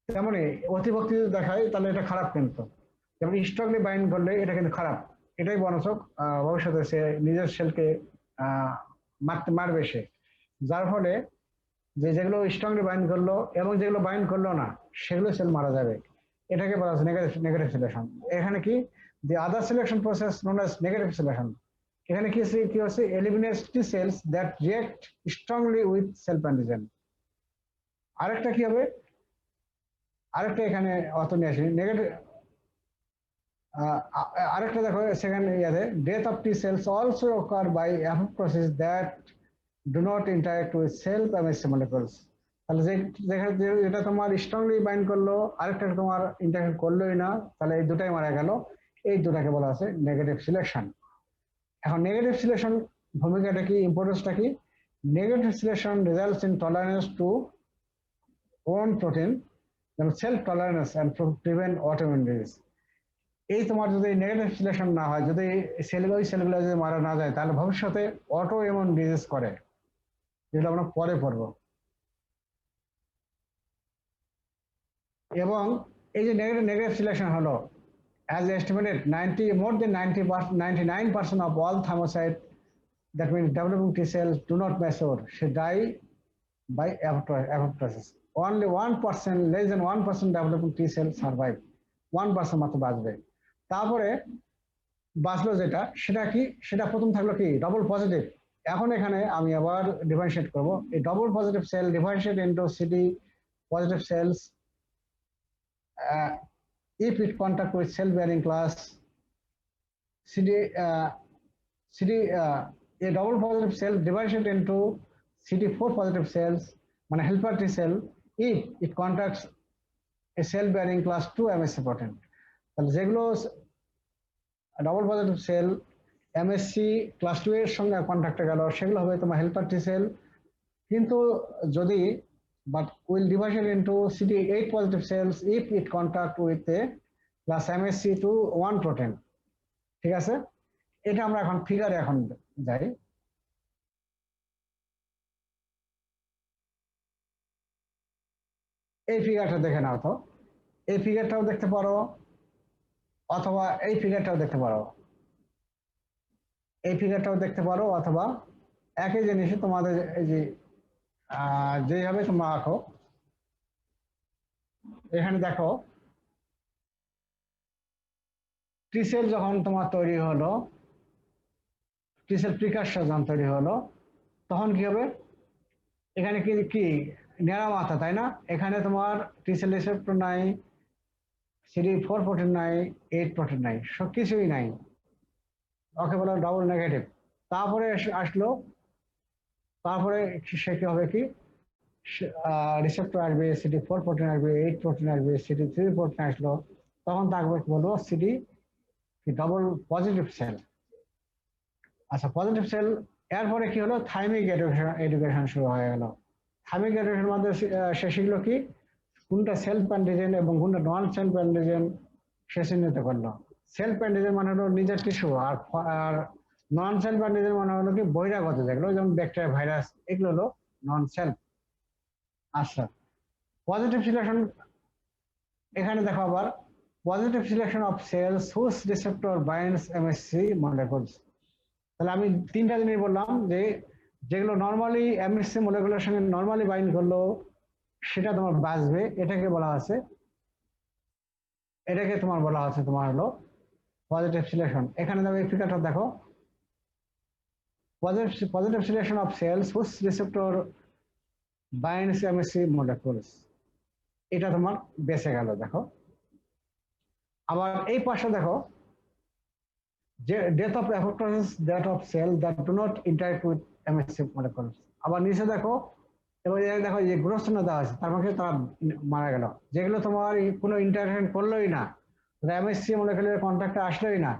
তেমনই অতিভক্তি যদি দেখায় তাহলে এটা খারাপ, কিন্তু যেমন স্ট্রংলি বাইন্ড করলে এটা কিন্তু খারাপ, এটাই বনসক ভবিষ্যতে সে নিজের সেলকে মারবে সে, যার ফলে যেগুলো স্ট্রংলি বাইন্ড করলো এবং যেগুলো বাইন্ড করলো না সেগুলো সেল মারা যাবে, এটাকে বলা হচ্ছে নেগেটিভ সিলেকশন। এখানে কি the other selection process known as negative selection, এখানে কি হচ্ছে eliminates T cells that react strongly with self antigen। আরেকটা কি হবে, আরেকটা এখানে অত নিয়ে আসি নেগেটিভ, আরেকটা দেখো সেখানে ইয়াতে death of T cells also occur by apoptosis that do not interact with self MHC molecules। তাহলে যেটা তোমার স্ট্রংলি বাইন্ড করলো, আরেকটা তোমার ইন্টারঅ্যাক্ট করলোই না, তাহলে এই দুটাই মারা গেল, এই দুটাকে বলা আছে নেগেটিভ সিলেকশন। এখন নেগেটিভ সিলেকশন ভূমিকাটা কি, ইম্পর্টেন্সটা কি? Negative selection results in tolerance to own protein, যেমন self tolerance and prevent autoimmune disease. এই তোমার যদি নেগেটিভ সিলেকশন না হয়, যদি সেলগুলো যদি মারা না যায়, তাহলে ভবিষ্যতে অটো ইমিউন ডিজিজ করে, যেগুলো আমরা পরে পড়বো। এবং এই যে নেগেটিভ সিলেকশন হলো, as estimated, more than 99% of all thymocytes, that means developing T cells, do not mature, they die by apoptosis. Only 1%, less than 1% developing T cells survive, 1% মাত্র বাঁচবে। তারপরে বাঁচলো যেটা, সেটা কি, সেটা প্রথম থাকলো কি ডবল পজিটিভ। এখন এখানে আমি আবার ডিফারেন্সিয়েট করবো, এই double positive cell differentiate into CD positive cells if it contact with cell bearing class a double positive cell divided into CD4 positive cells মানে helper T cell if it contacts a cell bearing class 2 MHC protein। তাহলে যেগুলো double positive cell MHC class 2 এর সঙ্গে কন্ট্যাক্টে গেল সেগুলো হবে তোমার helper T sell, কিন্তু যদি but will divide into CD8 positive cells if it contact with a class MHC2 1 protein। ঠিক আছে, এটা আমরা এখন ফিগারে এখন যাই। এই ফিগারটা দেখে নাও তো, এই ফিগারটাও দেখতে পারো অথবা এই ফিগারটাও দেখতে পারো, এই ফিগারটাও দেখতে পারো, অথবা একই জিনিসে তোমাদের এই যে যেভাবে তোমরা আঁকো এখানে দেখো টিসেল যখন তোমার তৈরি হলো, টিসেল প্রিকারসর যখন তৈরি হলো তখন কি হবে, এখানে কি কি ন্যাড়া মাথা তাই না, এখানে তোমার টিসেল রিসেপ্টর নাই, CD4 প্রোটিন নাই, 8 প্রোটিন নাই, সব কিছুই নাই, ওকে বলা ডাবল নেগেটিভ। তারপরে আসলো, তারপরে সে কি হবে কি রিসেপ্টর আসবে, CD4 প্রোটিন আসবে, 8 প্রোটিন আসবে, CD3 প্রোটিন আসলো, তখন তাকে বলবো সিডি ডবল পজিটিভ সেল। আচ্ছা পজিটিভ সেল, এরপরে কি হলো থাইমিক এডুকেশন শুরু হয়ে গেল। থাইমিক এডুকেশনের মধ্যে সে শিখলো কি কোনটা সেলফ অ্যান্টিজেন এবং কোনটা নন সেলফ অ্যান্টিজেন সে চিহ্নিত করলো। সেলফ অ্যান্টিজেন মানে হলো নিজের টিস্যু, আর নন সেলফ অ্যান্টিজেন মানে হলো কি বহিরাগত যেগুলো, যেমন ব্যাকটেরিয়া, ভাইরাস, এগুলো হলো নন সেলফ। আচ্ছা পজিটিভ সিলেকশন, এখানে দেখো আবার positive selection of cells whose receptor binds MHC molecules. তাহলে আমি তিনটা জিনিস বললাম যে যেগুলো নর্মালি এমএসসি মলিকুলের সঙ্গে নর্মালি বাইন্ড করলো সেটা তোমার বাঁচবে, এটাকে বলা আছে, এটাকে তোমার বলা হচ্ছে তোমার হলো পজিটিভ সিলেকশন। এখানে দেখো এই ফিগারটা দেখো, positive selection of cells whose receptor binds MHC molecules, এটা তোমার বেঁচে গেল। দেখো আবার এই পাশে দেখো যে death of apoptosis that of cell that do not interact with MHC molecules. আবার নিচে দেখো, এবার দেখো যে গ্রস্তনা দেওয়া আছে, তার মানে তারা মারা গেল, যেগুলো তোমার কোনো ইন্টারাকশন করলোই না, এমএসসি মলিকুলের কন্ট্যাক্টে আসলোই না,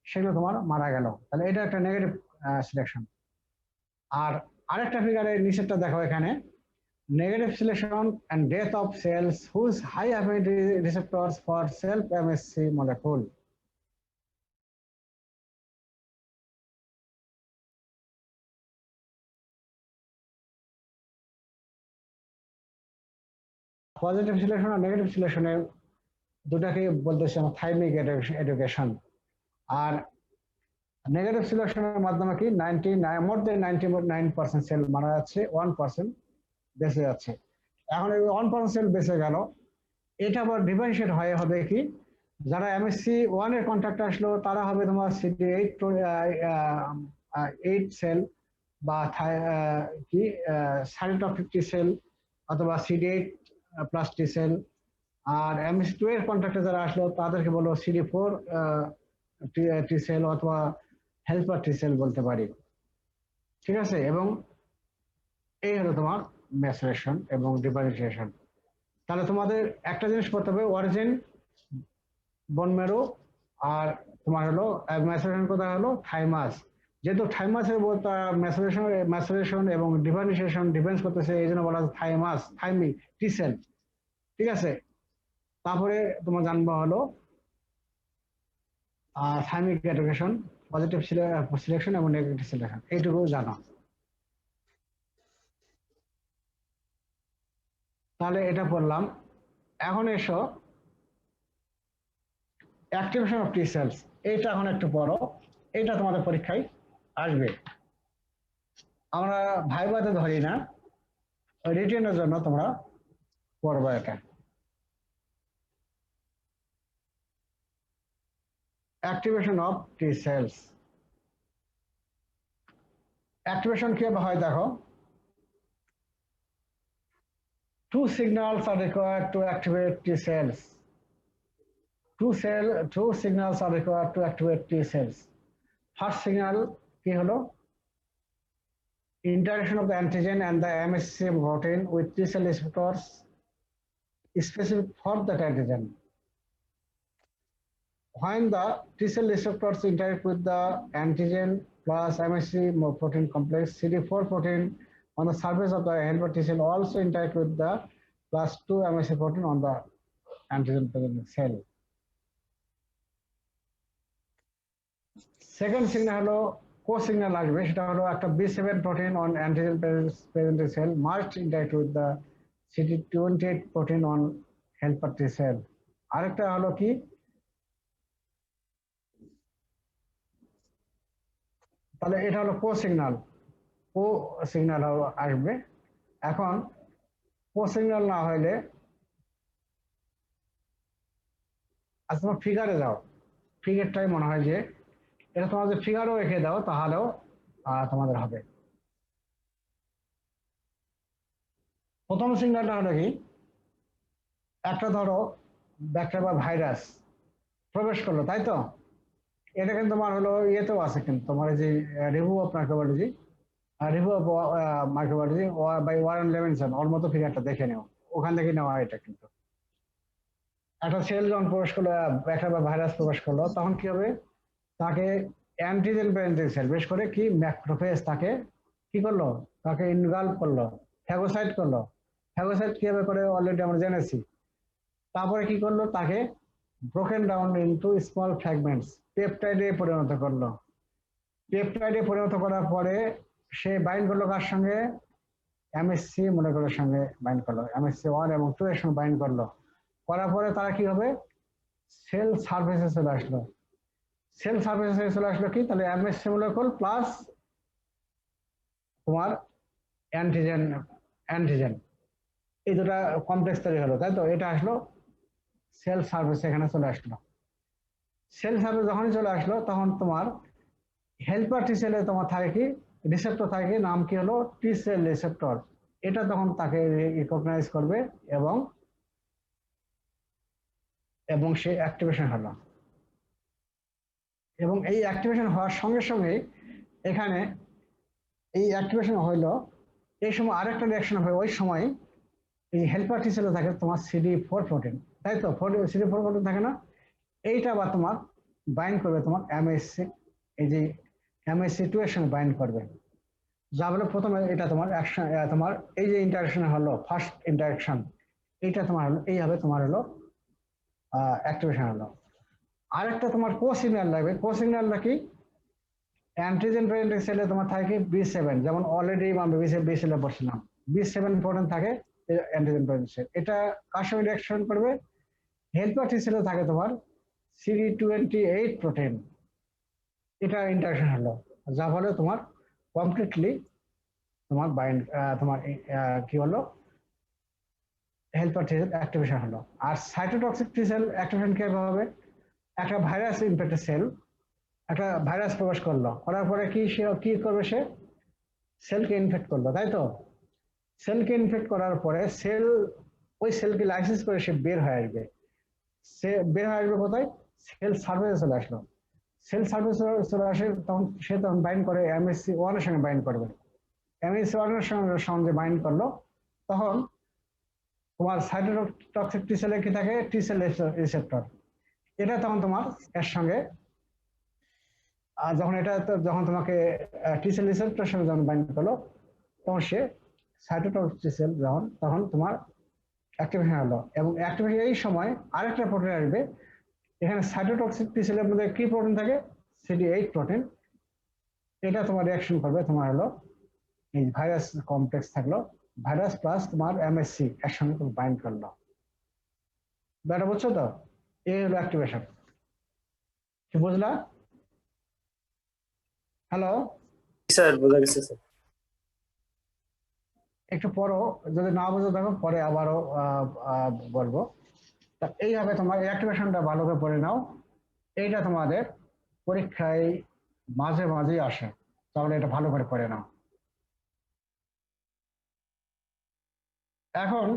সেগুলো তোমার মারা গেল। তাহলে এটা একটা নেগেটিভ সিলেকশন। আর আরেকটা ফিগারের নিচেরটা দেখো, এখানে negative selection and death of cells whose high affinity receptors for self MHC molecule. Positive selection আর নেগেটিভ সিলেকশনের দুটাকে বলতেছি আমরা থাইমিক এডুকেশন। আর নেগেটিভ সিলেকশনের মাধ্যমে কি মোর দেন 99% সেল মারা যাচ্ছে, 1% বেঁচে যাচ্ছে। এখন এই 1% সেল বেঁচে গেল, এটা আবার ডিফারেন্সিয়েট হয়ে হবে কি, যারা এমএসসি 1 এর কন্ট্যাক্ট আসলো তারা হবে তোমার CD8 8 সেল বা কি সাইটোটক্সিক সেল অথবা CD8 প্লাস টি সেল। আর এমএসসি 2 এর কন্ট্যাক্টে যারা আসলো তাদেরকে বলো CD4 টি সেল অথবা হেল্পার টি সেল বলতে পারি, ঠিক আছে। এবং এই হলো তোমার ম্যাচুরেশন এবং ডিফারেন্সিয়েশন। তাহলে তোমাদের একটা জিনিস করতে হবে, অরিজিন, বোন ম্যারো, আর তোমার হলো ম্যাচুরেশন কোথায় হলো থাইমাস। যেহেতু থাইমাসের ম্যাচুরেশন এবং ডিফারেন্সিয়েশন ডিফেন্স করতেছে, এই জন্য বলা হচ্ছে থাইমাস, থাইমিক টি সেল, ঠিক আছে। তারপরে তোমার জানবা হলো থাইমিক এডুকেশন, পজিটিভ সিলেকশন এবং নেগেটিভ সিলেকশন, এইটুকু জানো। তাহলে এটা পড়লাম। এখন এসো অ্যাক্টিভেশন অফ টি সেলস, এইটা এখন একটু পড়ো, এইটা তোমাদের পরীক্ষায় আসবে। আমরা ভাইভাতে ধরি না, রিটেনের জন্য তোমরা পড়বা এটা। Activation of T cells, activation কিভাবে হয় দেখো, two signals are required to activate T cells. Two signals are required to activate T cells. First signal কি হলো, interaction of the antigen and the MHC protein with T cell receptors specific for that antigen. When the T cell receptors interact with the antigen plus MHC protein complex, CD4 protein on the surface of the helper T cell also interact with the plus 2 MHC protein on the antigen present cell. Second signal হলো co-signal আসবে, সেটা হলো একটা B7 protein on antigen present cell must interact with the CD28 protein on helper T sell. আরেকটা হলো কি, তাহলে এটা হলো কো সিগন্যাল আসবে। এখন কো সিগন্যাল না হলে আচ্ছা তোমার ফিগারে যাও, ফিগারটাই মনে হয় যে এটা তোমার যদি ফিগারও রেখে দাও তাহলেও তোমাদের হবে। প্রথম সিগন্যালটা হলো কি, একটা ধরো ব্যাকটেরিয়া বা ভাইরাস প্রবেশ করলো, তাই তো? এটা কিন্তু তোমার হলো ইয়েতেও আছে, কিন্তু তোমার এই যে review of microbiology, review of microbiology by Warren Levinson, ওর মতো ফিগারটা দেখে নেও, ওখান থেকে নেওয়া এটা। কিন্তু একটা সেল যখন প্রবেশ করলো, ব্যাকটেরিয়া বা ভাইরাস প্রবেশ করলো, তখন কি হবে, তাকে অ্যান্টিজেন প্রেজেন্টিং সেল, বিশেষ করে কি ম্যাক্রোফেজ তাকে কি করলো, তাকে ইনভলভ করলো, ফ্যাগোসাইট করলো। ফ্যাগোসাইট কিভাবে করে অলরেডি আমরা জেনেছি। তারপরে কি করলো, তাকে broken down into small fragments, পেপটাইডে পরিণত করলো। পেপটাইডে পরিণত করার পরে সে বাইন্ড করলো কার সঙ্গে, এমএসসি মলিকুলের সঙ্গে বাইন্ড করলো, এমএসসি 1 এবং 2 এর সঙ্গে বাইন্ড করলো। করার পরে তারা কি হবে, সেল সারফেসে চলে আসলো। সেল সারফেসে চলে আসলো কি, তাহলে এমএসসি মলিকুল প্লাস তোমার অ্যান্টিজেন এই দুটা কমপ্লেক্স তৈরি হলো, তাই তো? এটা আসলো সেল সারফেস, এখানে চলে আসলো। সেল সারফেস যখনই চলে আসলো, তখন তোমার হেল্পার টি সেলে তোমার থাকে কি, রিসেপ্টর থাকে, নাম কি হলো টি সেল রিসেপ্টর। এটা তখন তাকে রিকগনাইজ করবে এবং সে অ্যাক্টিভেশন হলো। এবং এই অ্যাক্টিভেশন হওয়ার সঙ্গে সঙ্গে এখানে এই অ্যাক্টিভেশন হইলো, এই সময় আরেকটা রিঅ্যাকশন হবে। ওই সময় এই হেল্পার টি সেলে থাকে তোমার CD4 প্রোটিন, তাই তো? CD4 প্রোটিন থাকে না, এইটা আবার তোমার বাইন্ড করবে তোমার এমএসসি, এই যে এমএসসি2 এর সঙ্গে বাইন্ড করবে। যা বলে প্রথমে এটা তোমার অ্যাকশন, তোমার এই যে ইন্টারাকশন হলো, ফার্স্ট ইন্টারাকশন, এইটা তোমার হলো, এইভাবে তোমার হলো অ্যাক্টিভেশন হলো। আরেকটা তোমার কো সিগন্যাল লাগবে। কো সিগন্যালটা কি, অ্যান্টিজেন প্রেজেন্টিং সেলে তোমার থাকে B7, যেমন অলরেডি আমরা B7 পড়ছিলাম, B7 প্রোটিন থাকে অ্যান্টিজেন প্রেজেন্টিং সেল। এটা কার সঙ্গে রিঅ্যাকশন করবে, হেল্পার টি সেলে থাকে তোমার CD28 প্রোটিন। এটা ইন্টারাকশন হলো, যা ফলে তোমার কমপ্লিটলি তোমার বাইন্ড, তোমার কি হলো, হেল্পার টি সেল অ্যাক্টিভেশন হলো। আর সাইটোটক্সিক টি সেল অ্যাক্টিভেশন কিভাবে হবে, একটা ভাইরাস ইনফেক্টেড সেল, একটা ভাইরাস প্রবেশ করলো, করার পরে কি সে কি করবে, সে সেলকে ইনফেক্ট করলো, তাই তো? সেলকে ইনফেক্ট করার পরে সেল ওই সেলকে লাইসেন্স করে সে বের হয়ে আসবে। সে বের হয়ে আসবে কোথায়, সেল সার্ফেসে চলে আসলো। সেল সার্ফেসে চলে আসে, তখন সে তখন বাইন্ড করে MSC1 এর সঙ্গে বাইন্ড করবে। MSC1 এর সঙ্গে বাইন্ড করলো, তখন তোমার সাইটোটক্সিক টি সেলে কি থাকে, টি সেল রিসেপ্টর। এটা তখন তোমার এর সঙ্গে যখন তোমাকে টি সেল রিসেপ্টরের সঙ্গে যখন বাইন্ড করলো, তখন সে সাইটোটক্সিক টি সেল তখন তোমার অ্যাক্টিভেশন হলো। এবং অ্যাক্টিভেশন এই সময় আরেকটা প্রোটিন আসবে। এখানে সাইটোটক্সিক টি সেলের মধ্যে কি প্রোটিন থাকে, CD8 প্রোটিন। এটা তোমার রিঅ্যাকশন করবে তোমার হলো এই ভাইরাস কমপ্লেক্স থাকলো, ভাইরাস প্লাস তোমার MSC একসঙ্গে তুমি বাইন্ড করলো। ব্যাপারটা বুঝছো তো? এই হলো অ্যাক্টিভেশন। কি বুঝলা? হ্যালো, স্যার বোঝা গেছে স্যার। একটু পরও যদি না বুঝে থাকো পরে আবারও বলবো। তা এইভাবে তোমার অ্যাক্টিভেশনটা ভালো করে পড়ে নাও। এইটা তোমাদের পরীক্ষায় মাঝে মাঝেই আসে, তাহলে এটা ভালো করে পড়ে নাও। এখন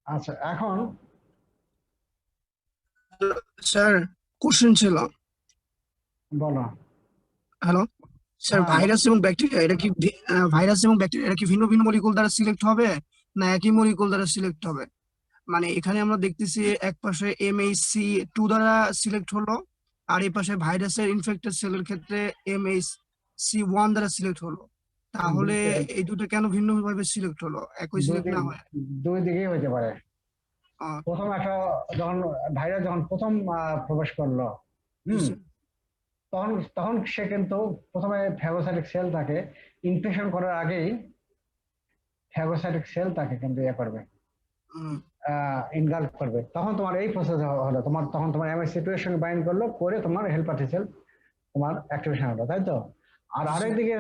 আচ্ছা, এখন স্যার কোশ্চেন ছিল। বলো। হ্যালো স্যার, হ্যাঁ, ভাইরাস এবং ব্যাকটেরিয়া এটা কি ভিন্ন ভিন্ন মলিকুল দ্বারা সিলেক্ট হবে না একই মলিকুল দ্বারা সিলেক্ট হবে? মানে এখানে আমরা দেখতেছি এক পাশে MHC2 দ্বারা সিলেক্ট হলো, আর এই পাশে ভাইরাসের ইনফেক্টেড সেলের ক্ষেত্রে MHC1 দ্বারা সিলেক্ট হলো। তাহলে এই দুটো কেন ভিন্ন ভাবে সিলেক্ট হলো, একই সিলেক্ট না হয়? দুই দিকেই হতে পারে। প্রথম একটা যখন ভাইরাস যখন প্রথম প্রবেশ করলো, জি তখন তখন সে কিন্তু প্রথমে ফ্যাগোসাইটিক সেল তাকে ইনফেকশন করার আগেই ফ্যাগোসাইটিক সেল তাকে কিন্তু ইয়ে করবে, ইনগাল্ফ করবে। তখন তোমার এই প্রসেস হলো, তোমার তখন তোমার এমএসসি টু এর সঙ্গে বাইন্ড করলো, করে তোমার হেল্পার টি সেল তোমার অ্যাক্টিভেশন হলো, তাই তো? আর আরেকদিকে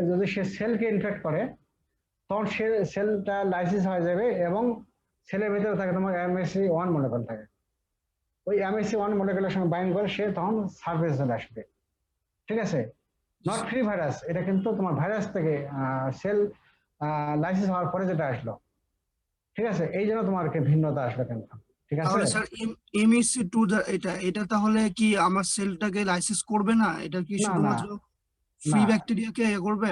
যদি সে সেলকে ইনফেক্ট করে, তখন সে সেলটা লাইসিস হয়ে যাবে এবং সেলের ভিতরে থাকে তোমার এমএসসি ওয়ান মলিকুল থাকে। ওই এমএসসি ওয়ান মলিকুলের সঙ্গে বাইন্ড করে সে তখন সার্ফেস চলে আসবে, ঠিক আছে? নট ফ্রি ভাইরাস, এটা কিন্তু তোমার ভাইরাস থেকে সেল লাইসিস হওয়ার পরে যেটা আসলো, ঠিক আছে? এই জন্য তোমার ভিন্নতা আসবে কিন্তু, ঠিক আছে? তাহলে স্যার এমএসসি টু এটা তাহলে কি আমার সেলটাকে লাইসিস করবে না? এটা কি না না শুধুমাত্র ফ্রি না, ব্যাকটেরিয়াকে ইয়ে করবে?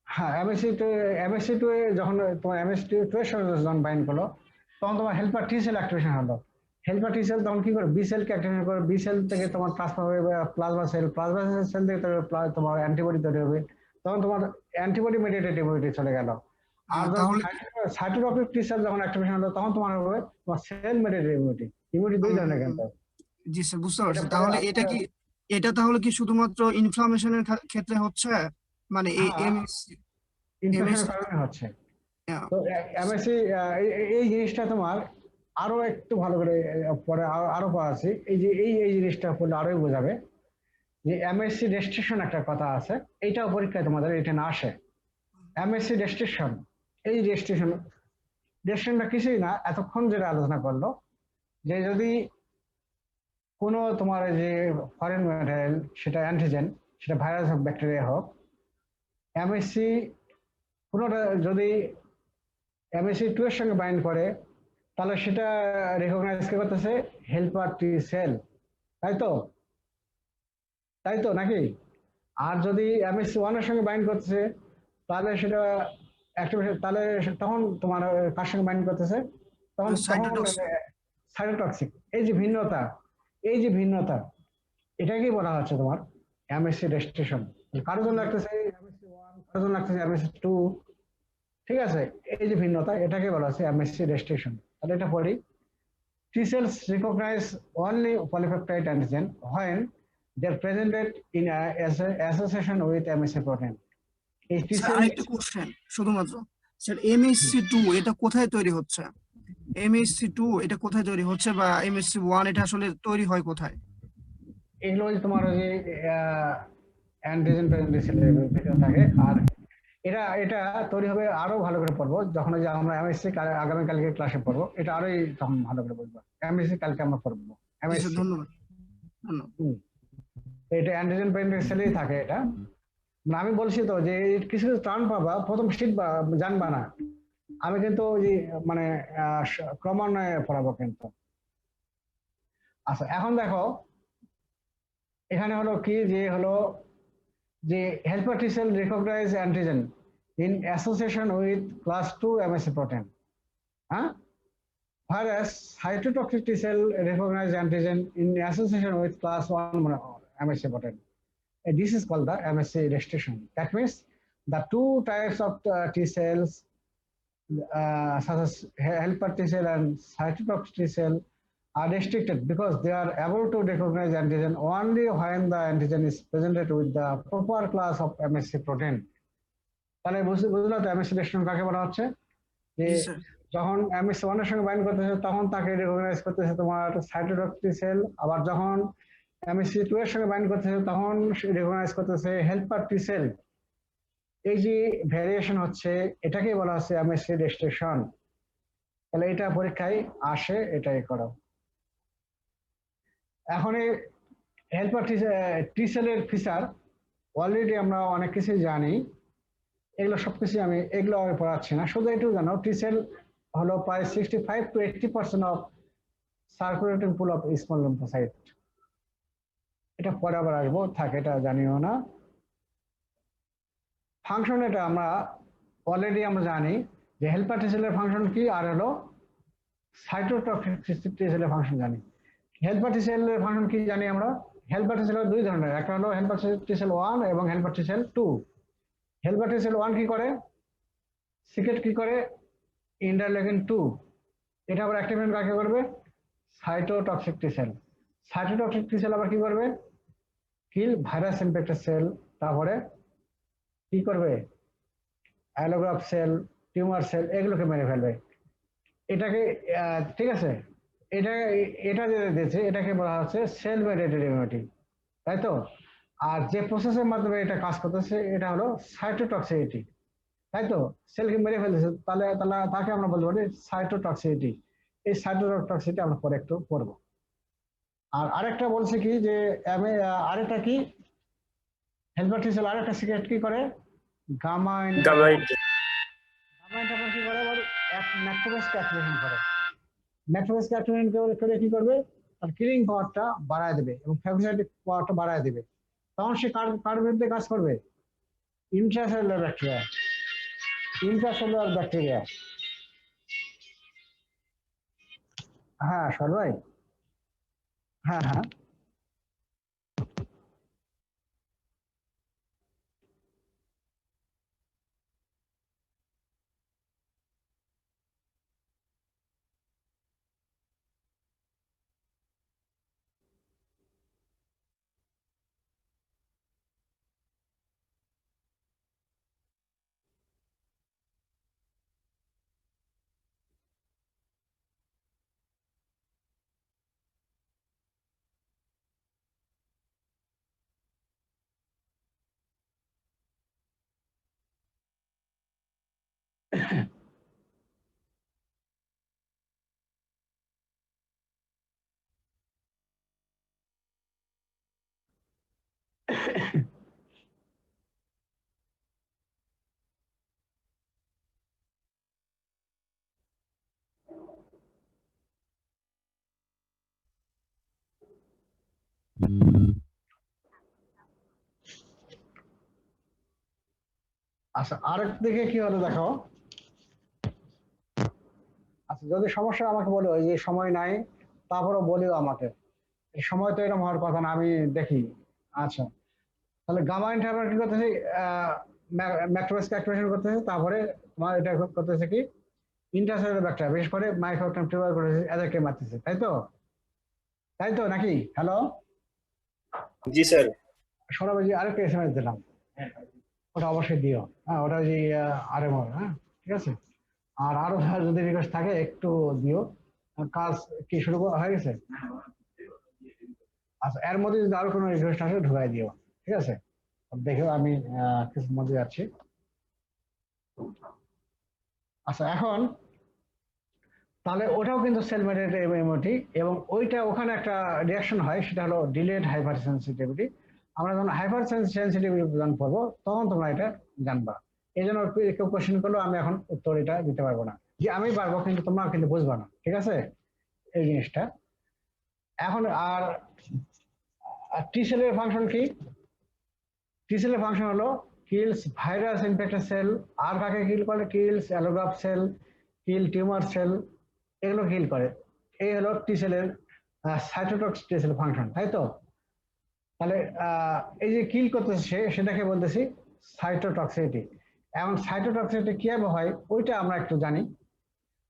হ্যাঁ এমএসসি টু যখন তোমার এমএসসি টু এর সঙ্গে যখন বাইন্ড করলো, তখন তোমার হেল্পার টি সেল অ্যাক্টিভেশন হলো। হেল্পার টি সেল তখন কি করে, বি সেলকে অ্যাক্টিভেশন করে, বি সেল থেকে তোমার ট্রান্সফার হবে প্লাজমা সেল, প্লাজমা সেল থেকে তোমার অ্যান্টিবডি তৈরি হবে, তখন তোমার অ্যান্টিবডি মেডিয়েটেড ইমিউনিটি চলে গেল। আর যখন তাহলে সাইটোটপিক টি সেল যখন অ্যাক্টিভেশন হলো, তখন তোমার হবে তোমার সেল মেডিয়েটেড ইমিউনিটি। ইমিউনিটি দুই ধরনের কিন্তু। জি স্যার বুঝতে এটা পারছি। পরে তাহলে এটা তাহলে কি শুধুমাত্র ইনফ্লামেশনের ক্ষেত্রে হচ্ছে, মানে এই হ্যাঁ, এমএসসি ইনফেকশনের কারণে হচ্ছে। তো এমএসসি এই জিনিসটা তোমার আরো একটু ভালো করে পরে আরো পড়া আছে, এই যে এই জিনিসটা পড়লে আরোই বোঝাবে যে এমএসসি রেস্ট্রিকশন একটা কথা আছে, এইটাও পরীক্ষায় তোমাদের এটা না আসে। এমএসসি রেস্ট্রিকশন, এই রেস্ট্রিকশনটা কিছুই না, এতক্ষণ যেটা আলোচনা করলো, যে যদি কোনো তোমার যে ফরেন ম্যাটেরিয়াল, সেটা অ্যান্টিজেন, সেটা ভাইরাস হোক ব্যাকটেরিয়া হোক, এমএসসি কোনোটা যদি এমএসসি টু এর সঙ্গে বাইন্ড করে, তাহলে সেটা রেকগনাইজ করতেছে হেল্পার টি সেল, তাই তো? তাই তো নাকি? আর যদি এমএসসি ওয়ান এর সঙ্গে বাইন্ড করতেছে, তাহলে সেটা অ্যাক্টিভেশন, তাহলে তখন তোমার কার সঙ্গে বাইন্ড করতেছে, তখন সাইটোটক্সিক। এই যে ভিন্নতা, এই যে ভিন্নতা, এটাকেই বলা হচ্ছে তোমার এমএসসি রেস্ট্রিকশন। কারোর জন্য লাগতেছে এমএসসি ওয়ান, কারোর জন্য লাগতেছে এমএসসি টু, ঠিক আছে? এই যে ভিন্নতা, এটাকে বলা হচ্ছে এমএসসি রেস্ট্রিকশন। তাহলে এটা পড়ি, T cells recognize only polypeptide antigen when they're presented in association with MSC protein. এই T স্যার cell আরেকটা কোশ্চেন শুধুমাত্র, স্যার এমএসসি টু এটা কোথায় তৈরি হচ্ছে? এমএসসি টু এটা কোথায় তৈরি হচ্ছে, বা এমএসসি ওয়ান এটা আসলে তৈরি হয় কোথায়? এগুলো হচ্ছে তোমার ওই যে অ্যান্টিজেন প্রেজেন্ট সেলের ভিতরে থাকে। আর এটা তৈরি হবে, আরো ভালো করে পড়বো যখন ওই যে আমরা এমএসসি আগামীকালকে ক্লাসে পড়বো, এটা আরোই তখন ভালো করে বলবো। এমএসসি কালকে আমরা পড়বো জি স্যার, এমএসসি, ধন্যবাদ ধন্যবাদ। এটা অ্যান্টিজেন প্রেজেন্ট সেলেই থাকে এটা। মানে আমি বলছি তো যে কিছু কিছু টার্ম পাবা, প্রথম শীত জানবা না, আমি কিন্তু ওই যে মানে ক্রমান্বয়ে পড়াবো কিন্তু। আচ্ছা এখন দেখো, এখানে হলো কি, যে হলো যে helper T cell recognise antigen in association with class 2 MHC protein, হ্যাঁ, whereas cytotoxic T cell recognize antigen in association with class 1 MSC protein. This is called the MSC restriction. That means the two types of T cells, such as helper T cell and cytotoxic T cell, are restricted because they are able to recognize antigen only when the antigen is presented with the proper class of MSC protein. তাহলে বুঝলো তো MSC restriction কাকে বলা হচ্ছে? যে জি sir, যখন MSc one এর সঙ্গে বাইন্ড করতেছে, তখন তাকে রিকগনাইজ করতেছে তোমার সাইটোটক্সিক সেল। আবার যখন এমএসসি টু এর সঙ্গে বাইন্ড করতেছে, তখন রিকগনাইজ করতেছে হেল্পার টি সেল। এই যে ভ্যারিয়েশন হচ্ছে, এটাকেই বলা হচ্ছে এমএসসি রেস্ট্রিকশন। তাহলে এটা পরীক্ষায় আসে, এটাই করো। এখন এই হেল্পার টি সেলের ফিচার অলরেডি আমরা অনেক কিছুই জানি, এগুলো সবকিছু এগুলো আমি পড়াচ্ছি না, শুধু এটুকু জানো টি সেল হলো প্রায় 65 to 80% of circulating pool of small lymphocyte. এটা পরে আবার আসবো, থাকে এটা জানিও না। ফাংশন এটা আমরা অলরেডি আমরা জানি যে হেল্পার টি সেলের ফাংশন কি, আর হলো সাইটোটক্সিক টি সেলের ফাংশন জানি। হেল্পার টি সেলের ফাংশন কি জানি আমরা? হেল্পার টি সেল দুই ধরনের, একটা হলো হেল্পার টি সেল 1 এবং helper T sell 2। Helper T sell 1 কি করে, সিক্রেট কি করে ইন্টারলেকিন 2, এটা আবার অ্যাক্টিভেশন কাকে করবে? Cytotoxic T cell. Cytotoxic T sell আবার কি করবে? কিল ভাইরাস ইনফেক্টেড সেল, তারপরে কি করবে? অ্যালোগ্রাফ সেল, টিউমার সেল, এগুলোকে মেরে ফেলবে। এটাকে ঠিক আছে, এটা এটা যে দিয়েছে এটাকে বলা হচ্ছে সেল মেডিয়েটেড ইমিউনিটি, তাই তো? আর যে প্রসেসের মাধ্যমে এটা কাজ করতেছে এটা হলো সাইটোটক্সিসিটি, তাই তো? সেলকে মেরে ফেলেছে, তাহলে তাহলে তাকে আমরা বলতে পারি সাইটোটক্সিসিটি। এই সাইটোটক্সিসিটি আমরা পরে একটু পড়বো। আর আরেকটা বলছে কি যে আরেকটা কি হেলপার টি সেল আরেকটা সিক্রেট কি করে? গামা গামা গামা ইন্টারফারেন্স কি করে? আবার ম্যাক্রোফেজকে অ্যাক্টিভেশন করে। ম্যাক্রোফেজকে অ্যাক্টিভেশন করে কি করবে? তার কিলিং পাওয়ারটা বাড়ায় দেবে এবং ফ্যাগোসাইটিক পাওয়ারটা বাড়ায় দেবে। তখন সে কার বিরুদ্ধে কাজ করবে? Intracellular bacteria. Intracellular bacteria. হ্যাঁ সবাই, হ্যাঁ হ্যাঁ। আচ্ছা আরেক দিকে কি হলো দেখো। আচ্ছা যদি সমস্যা আমাকে বলো, এই যে সময় নাই তারপরেও বলিও আমাকে, এই সময় তো এরকম হওয়ার কথা না, আমি দেখি। আচ্ছা তাহলে গামা ইন্টারফারেন্স কি করতেছি? ম্যাক্রোফেজকে অ্যাক্টিভেশন করতেছে, তারপরে তোমার এটা করতেছে কি? ইন্টারসেলুলার ব্যাকটেরিয়া, বিশেষ করে মাইক্রোবাক্টেরিয়াম টিউবারকুলোসিস এদেরকে মারতেছে, তাই তো? তাই তো নাকি? হ্যালো জি স্যার। সৌরভ জি, আরেকটা এসএমএস দিলাম, ওটা অবশ্যই দিও। হ্যাঁ ওটা ওই আরএমও, হ্যাঁ ঠিক আছে। আর আরো যদি রিকোয়েস্ট থাকে একটু দিও। কাজ কি শুরু হয়ে গেছে? আচ্ছা এর মধ্যে যদি আরো কোনো রিকোয়েস্ট আসে ঢুকাই দিও, ঠিক আছে? দেখেও আমি কিছুর মধ্যে যাচ্ছি। আচ্ছা এখন তাহলে ওটাও কিন্তু সেল মেডিয়েটেড ইমিউনিটি, এবং ওইটা ওখানে একটা রিয়াকশন হয়, সেটা হলো ডিলেড হাইপার সেন্সিটিভিটি। আমরা যখন হাইপার সেন্সিটিভিটি যখন পড়বো তখন তোমরা এটা জানবা। এই জন্য কেউ কোশ্চেন করলেও আমি এখন উত্তর এটা দিতে পারবো না, যে আমি পারবো কিন্তু তোমরা কিন্তু বুঝবা না, ঠিক আছে এই জিনিসটা। এখন আর টি সেলের ফাংশন কি? টি সেলের ফাংশন হলো কিলস ভাইরাস ইনফেক্টেড সেল। আর কাকে কিল করে? কিলস অ্যালোগ্রাফ সেল, কিল টিউমার সেল, এগুলো কিল করে। এই হলো টি সেলের সাইটোটক্স টি সেল ফাংশন, তাই তো? তাহলে এই যে কিল করতেছে সেটাকে বলতেছি সাইটোটক্সিসিটি। এখন সাইটোটক্সিসিটি কিভাবে হয় ওইটা আমরা একটু জানি।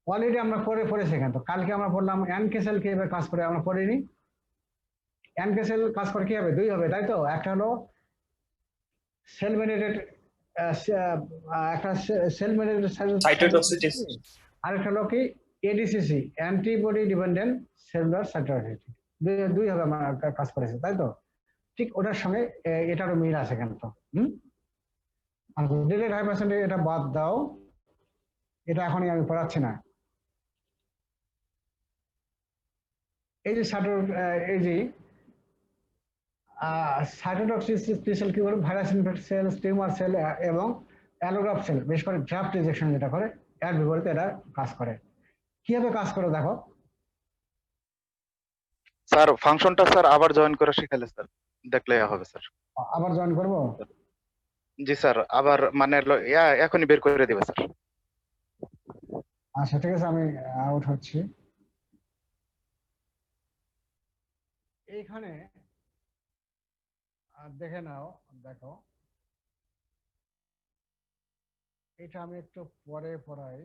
অলরেডি আমরা পড়েছি এখানে, তো কালকে আমরা পড়লাম এনকে সেল কিভাবে কাজ করে, আমরা পড়িনি? এনকে সেল কাজ করে কিভাবে? দুই হবে, তাই তো? একটা হলো সেল মেডিয়েটেড, একটা সেল মেডিয়েটেড সাইটোটক্সিটিস। আরেকটা হলো কি এডিসিসি, অ্যান্টিবডি ডিপেন্ডেন্ট সেলুলার সাইটোটক্সিসিটি। দুই হবে আমরা কাজ করেছে, তাই তো? ঠিক ওটার সঙ্গে এটারও মিল আছে কিন্তু। আর ডিলেড হাইপারসেন্টেজ এটা বাদ দাও, এটা এখনই আমি পড়াচ্ছি না। এই যে এই যে সাইটোটক্সিক সেল কি করে? Virus infected cell, tumour cell এবং অ্যালোগ্রাফ সেল, বিশেষ করে ড্রাফট রিজেকশন যেটা করে, এর বিপরীতে এটা কাজ করে। কিভাবে কাজ করে দেখো। স্যার ফাংশনটা স্যার আবার জয়েন করে শিখালে স্যার দেখলে হবে স্যার। আবার জয়েন করবো? জি স্যার, আবার মানে এখনই বের করে দিবে স্যার। আচ্ছা ঠিক আছে, আমি আউট হচ্ছি। এইখানে দেখে নাও, দেখো এটা আমি একটু পরে পড়াই।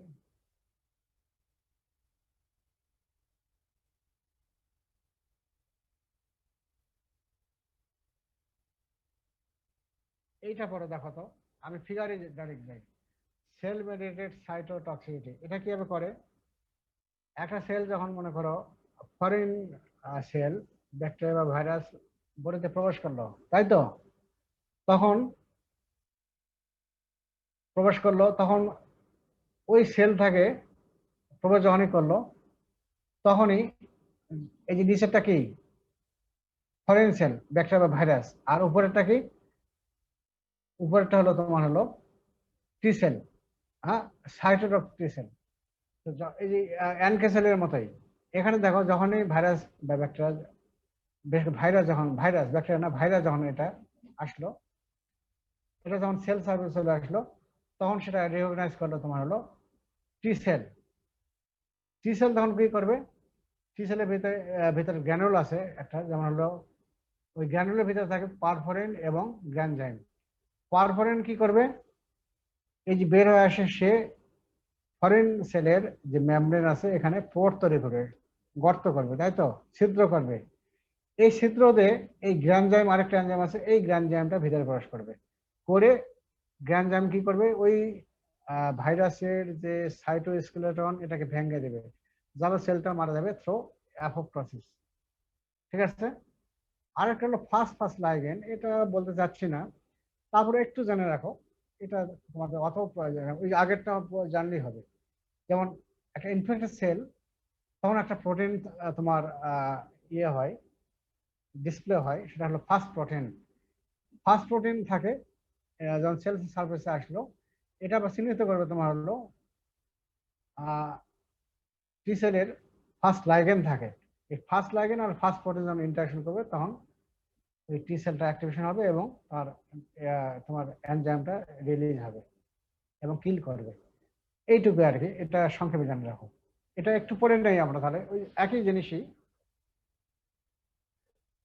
এইটা পরে দেখো তো, আমি ফিগারে ডাইরেক্ট যাই। সেল মেডিয়েটেড সাইটোটক্সিসিটি, এটা কিভাবে করে? একটা সেল যখন মনে করো ফরেন সেল, ব্যাকটেরিয়া বা ভাইরাস বডিতে প্রবেশ করলো, তাই তো? তখন ওই সেলটাকে প্রবেশ যখনই করলো, তখনই এই যে নিচেরটা কি? ফরেন সেল, ব্যাকটেরিয়া বা ভাইরাস। আর উপরেরটা কি? উপরেরটা হলো তোমার হলো টি সেল, হ্যাঁ, সাইটোটক্সিক টি সেল। তো এই যে এনকে সেলের মতোই এখানে দেখো, যখনই ভাইরাস বা ব্যাকটেরিয়া, ব্যাকটেরিয়া না, ভাইরাস যখন এটা আসলো, এটা যখন সেল সার্ভিস চলে আসলো, তখন সেটা রিকগনাইজ করলো তোমার হলো টি সেল। টি সেল তখন কি করবে? টি সেলের ভিতরে গ্র্যানুল আছে একটা, যেমন হলো ওই গ্র্যানুলের ভিতরে থাকে পারফোরিন এবং গ্র্যানজাইম। পারফোরিন কি করবে? এই যে বের হয়ে আসে, সে ফরেন সেলের যে মেমব্রেন আছে এখানে পোর্ট তৈরি করবে, গর্ত করবে, তাই তো? ছিদ্র করবে। এই ছিদ্র দিয়ে এই গ্র্যানজাইম, আরেকটা এনজাইম আছে, এই গ্র্যানজাইমটা ভিতরে প্রবেশ করবে। করে গ্র্যানজাইম কি করবে? ওই ভাইরাসের যে সাইটোস্কেলেটন, এটাকে ভেঙে দেবে, যাতে সেলটা মারা যাবে থ্রো অ্যাপোপ্টোসিস। ঠিক আছে? আরেকটা হলো ফাস্ট লাইগেন, এটা বলতে চাচ্ছি না, তারপরে একটু জেনে রাখো। এটা তোমাদের অত প্রয়োজন, ওই আগেরটা জানলেই হবে। যেমন একটা ইনফেক্টেড সেল, তখন একটা প্রোটিন তোমার ইয়ে হয়, ডিসপ্লে হয়, সেটা হলো ফাস্ট প্রোটিন থাকে। যখন সেল সার্ফেসে আসলো, এটা আবার চিহ্নিত করবে তোমার হলো টি সেলের ফার্স্ট লাইগেন থাকে। এই ফার্স্ট লাইগেন আর ফার্স্ট প্রোটিন যখন ইন্টারাকশন করবে, তখন ওই টি সেলটা অ্যাক্টিভেশন হবে এবং তার তোমার এনজাইমটা রিলিজ হবে এবং কিল করবে। এইটুকু আর কি, এটা সংক্ষেপে জানে রাখো। এটা একটু পরে নেই আমরা, তাহলে ওই একই জিনিসই,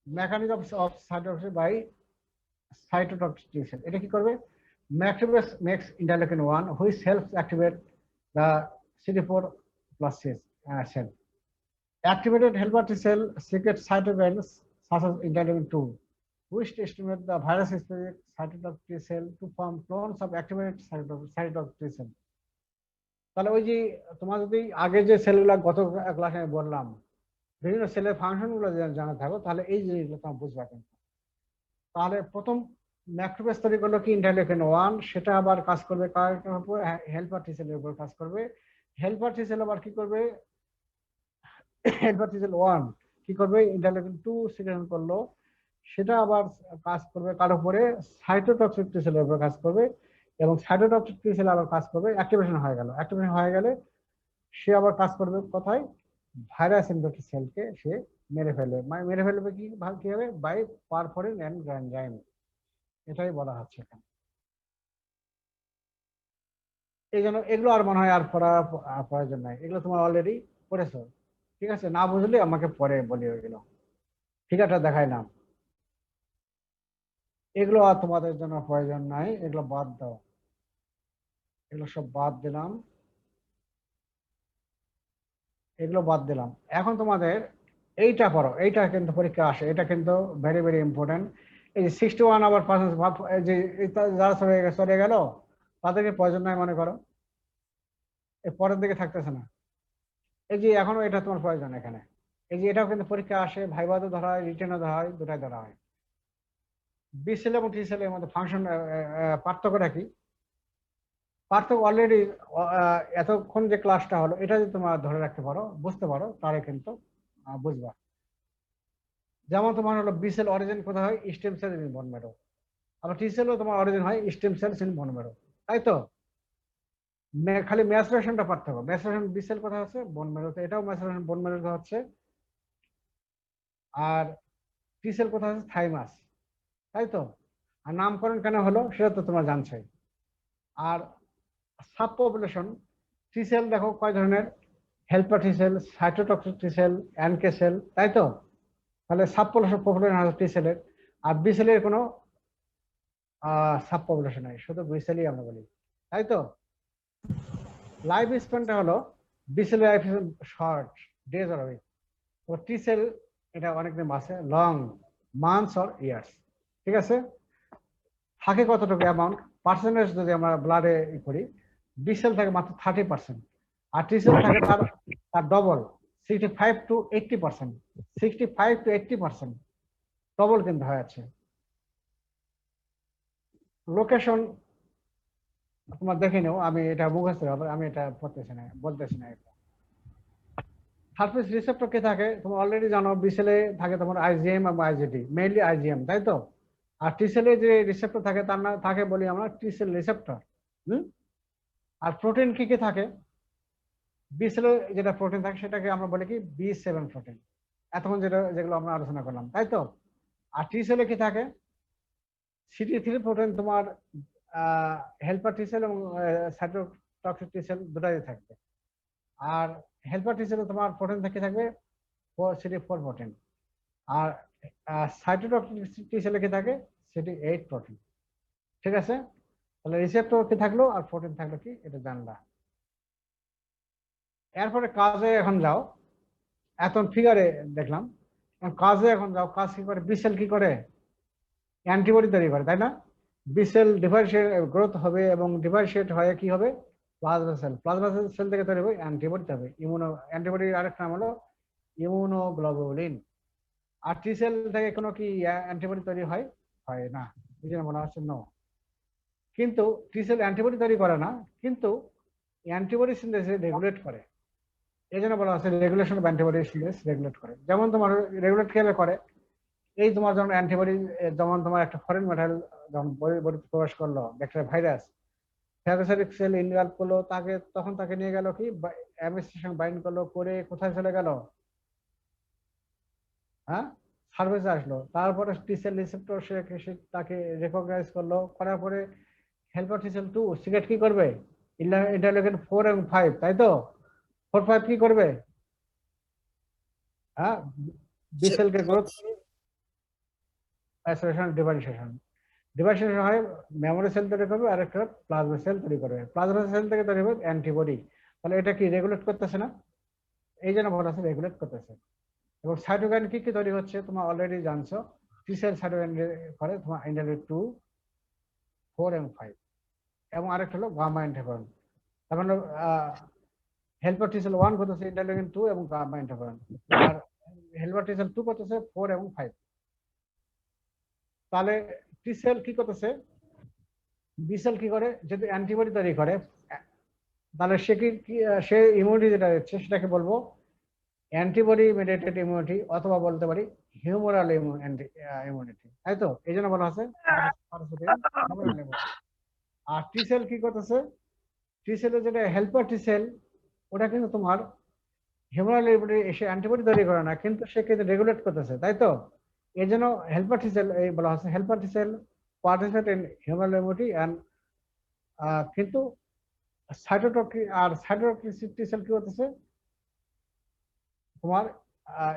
mechanism of cytotoxicity by cytotoxic T cell. এটা কি করবে? Macrophages makes interleukin 1 which helps activate the CD4 plus cell. Activated helper T cell secrete cytokines such as interleukin 2, which stimulate the virus-specific cytotoxic T cell to form clones of activated cytotoxic T cell. তাহলে ওই যে তোমার যদি আগে যে সেলগুলা গত ক্লাসে আমি বললাম, বিভিন্ন সেলের ফাংশনগুলো জানা থাকো, তাহলে এই জিনিসগুলো তোমার বুঝবা। কিন্তু তাহলে প্রথম ম্যাক্রোফেজ তৈরি করলো কি? ইন্টারলেউকিন 1, সেটা আবার কাজ করবে কার উপর? হেল্পার টি সেলের উপর কাজ করবে। হেল্পার টি সেল আবার কি করবে? হেল্পার টি সেল 1 কি করবে? ইন্টারলেউকিন 2 সিক্রেশন করলো, সেটা আবার কাজ করবে কার উপরে? সাইটোটক্সিক টি সেলের উপর কাজ করবে। এবং সাইটোটক্সিক টি সেল আবার কাজ করবে, অ্যাক্টিভেশন হয়ে গেলে সে আবার কাজ করবে কোথায়? ভাইরাস ইনফেক্টেড সেলকে সে মেরে ফেলবে। মেরে ফেলবে কিভাবে? By perforin and granzyme. এটাই বলা হচ্ছে এখানে। এই জন্য এগুলো আর মনে হয় আর পড়ার প্রয়োজন নাই, এগুলো তোমার অলরেডি পড়েছো। ঠিক আছে, না বুঝলে আমাকে পরে বলি ওইগুলো। ঠিক আছে, দেখাইলাম। এগুলো আর তোমাদের জন্য প্রয়োজন নাই, এগুলো বাদ দাও, এগুলো সব বাদ দিলাম, এগুলো বাদ দিলাম। এখন তোমাদের এইটা পড়ো, এইটা কিন্তু পরীক্ষা আসে, এটা কিন্তু ভেরি ভেরি ইম্পর্টেন্ট। এই যে 61 আবার পার্সেন্ট, যে যারা চলে গেল তাদেরকে প্রয়োজন নাই মনে করো, এই পরের দিকে থাকতেছে না। এই যে এখনো এটা তোমার প্রয়োজন এখানে। এই যে এটাও কিন্তু পরীক্ষা আসে, ভাইভাতে ধরা হয়, রিটেনে ধরা হয়, দুটাই ধরা হয়। বি সেল এবং টি সেলের মধ্যে ফাংশন পার্থক্যটা কি? পার্থক্য অলরেডি এতক্ষণ যে ক্লাসটা হলো, এটা যদি তোমরা ধরে রাখতে পারো, বুঝতে পারো, তাহলে কিন্তু বুঝবা। যেমন তোমার হলো বি সেল অরিজিন কোথায় হয়? Stem cell in bone marrow. আবার টি সেলও তোমার অরিজিন হয় stem cell in bone marrow, তাই তো? খালি ম্যাচুরেশনটা পার্থক্য। ম্যাচুরেশন বি সেল কোথায় হচ্ছে? বোন ম্যারোতে। এটাও ম্যাচুরেশন বোন ম্যারোতে হচ্ছে। আর টি সেল কোথায় হচ্ছে? থাইমাস, তাই তো? আর নামকরণ কেন হলো সেটা তো তোমরা জানছোই। আর সাব পপুলেশন টি সেল দেখো কয় ধরনের? Helper T cell, cytotoxic T cell, NK cell, তাই তো? তাহলে সাব পপুলেশন হচ্ছে টি সেলের। আর বি সেলের কোনো সাব পপুলেশন নাই, শুধু বি সেলই আমরা বলি, তাই তো? লাইফ স্প্যানটা হলো বি সেলের life short, days or week. তো টি সেল এটা অনেক দিন বাঁচে, লং, মান্থস অর ইয়ার্স। ঠিক আছে? থাকে কতটুকু অ্যামাউন্ট পার্সেন্টেজ যদি আমরা ব্লাডে করি, বি সেল থাকে মাত্র 30%, আর টি সেল থাকে তার ডবল 65 to 80%, 65 to 80% ডবল কিন্তু হয়ে আছে। লোকেশন তোমার দেখে নেও, আমি এটা মুখস্থ হবে, আমি এটা পড়তেছি না, বলতেছি না। এটা সারফেস রিসেপ্টর কে থাকে তুমি অলরেডি জানো, বি সেলে থাকে তোমার আইজিএম এবং আইজিডি, মেইনলি আইজিএম, তাই তো? আর টি সেলে যে রিসেপ্টর থাকে তার নাম থাকে বলি আমরা টি সেল রিসেপ্টর। আর প্রোটিন কি কি থাকে? বি সেলে যেটা প্রোটিন থাকে সেটাকে আমরা বলি কি B7 প্রোটিন, এতক্ষণ যেগুলো আমরা আলোচনা করলাম, তাই তো? আর টি সেলে কি থাকে? CD3 প্রোটিন তোমার হেল্পার টি সেল এবং সাইটোটক্সিক টি সেল দুটাই থাকবে। আর হেল্পার টি সেলে তোমার প্রোটিন থাকবে CD4 প্রোটিন, আর সাইটোটক্সিক টি সেলে কি থাকে? CD8 protein. ঠিক আছে, তাহলে রিসেপ্টর কি থাকলো আর প্রোটিন থাকলো কি, এটা জানলা। এরপরে কাজে এখন যাও, এখন ফিগারে দেখলাম, কাজে এখন যাও। কাজ কি করে? বি সেল কি করে? অ্যান্টিবডি তৈরি করে, তাই না? বি সেল ডিফারেন্সিয়েট গ্রোথ হবে এবং ডিফারেন্সিয়েট হয়ে কি হবে? Plasma sell. প্লাজমা সেল থেকে তৈরি হবে অ্যান্টিবডি হবে। অ্যান্টিবডির আরেক নাম হলো ইমিউনোগ্লোবুলিন। আর টি সেল থেকে কোনো কি অ্যান্টিবডি তৈরি হয়? হয় না, এই জন্য বলা হচ্ছে নো। কিন্তু টি সেল অ্যান্টিবডি তৈরি করে না, কিন্তু অ্যান্টিবডি সিনথেসিস রেগুলেট করে, এই জন্য বলা হচ্ছে regulation of antibody synthesis regulate করে। যেমন তোমার রেগুলেট কিভাবে করে? এই তোমার যখন অ্যান্টিবডি, যেমন তোমার একটা ফরেন ম্যাটেরিয়াল যখন বডিতে প্রবেশ করলো, bacteria virus, phagocytic cell involve করলো, তখন তাকে নিয়ে গেল কি এমএসসির সঙ্গে বাইন্ড করলো, করে কোথায় চলে গেল? হ্যাঁ, সার্ভিসে আসলো। তারপরে টি সেল রিসেপ্টর সে তাকে রেকগনাইজ করলো, করার পরে হেল্পার টি সেল 2 সিগারেট কি করবে? ইন্টারলিউকিন 4 এবং 5, তাই তো? 4-5 কি করবে? হ্যাঁ, বি সেলকে গ্রোথ, অ্যাসোসিয়েশন, ডিভাইসেশন হয়, মেমোরি সেল তৈরি করবে আর একটা প্লাজমা সেল তৈরি করবে। প্লাজমা সেল থেকে তৈরি হবে অ্যান্টিবডি। তাহলে এটা কি রেগুলেট করতেছে না? এই জন্য বলা আছে রেগুলেট করতেছে। এবং সাইটোকাইন কি কি তৈরি হচ্ছে তোমরা অলরেডি জানছো। টি সেল সাইটোকাইন করে তোমার ইন্টারলিউকিন 2, 4 এবং 5, এবং আরেকটা হলো গামা ইন্টারফেরন। তার মানে হেল্পার টি সেল 1 করতেছে ইন্টারলিউকিন 2 এবং গামা ইন্টারফেরন, আর হেল্পার টি সেল 2 করতেছে 4 এবং 5। তাহলে টি সেল কি করতেছে? বি সেল কি করে? যদি অ্যান্টিবডি তৈরি করে, তাহলে সে ইমিউনিটি যেটা হচ্ছে সেটাকে বলবো অ্যান্টিবডি মেডিয়েটেড ইমিউনিটি, অথবা বলতে পারি হিউমারাল ইমিউনিটি, তাই তো? এই জন্য বলা হচ্ছে। আর টি সেল কি করতেছে? টি সেলের যেটা হেল্পার টি সেল, ওটা কিন্তু তোমার হিউমারাল ইমিউনিটি এসে অ্যান্টিবডি তৈরি করে না, কিন্তু সে কিন্তু রেগুলেট করতেছে, তাই তো? এই জন্য হেল্পার টি সেল এই বলা হচ্ছে helper T sell participate in humeral immunity and, কিন্তু সাইটোটক্সিক টি সেল কি করতেছে? তোমার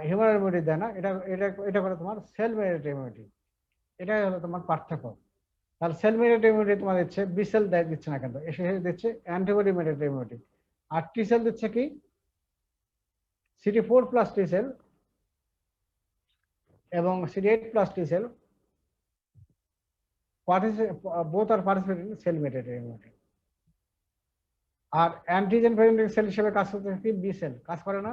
হিউম্যান ইমিউনিটি দেয় না, এটা এটা এটা করে তোমার সেল মেডিয়েটেড ইমিউনিটি। এটাই হলো তোমার পার্থক্য। তাহলে সেল মেডিয়েটেড ইমিউনিটি তোমার দিচ্ছে, বি সেল দিচ্ছে না, কিন্তু এসে দিচ্ছে অ্যান্টিবডি মেডিয়েটেড ইমিউনিটি। আর টি সেল দিচ্ছে কি? CD4 প্লাস টি সেল এবং CD8 plus T cell both are participating in cell mediated immunity. আর অ্যান্টিজেন প্রেজেন্টিং সেল হিসেবে কাজ করতে কি? বি সেল কাজ করে না।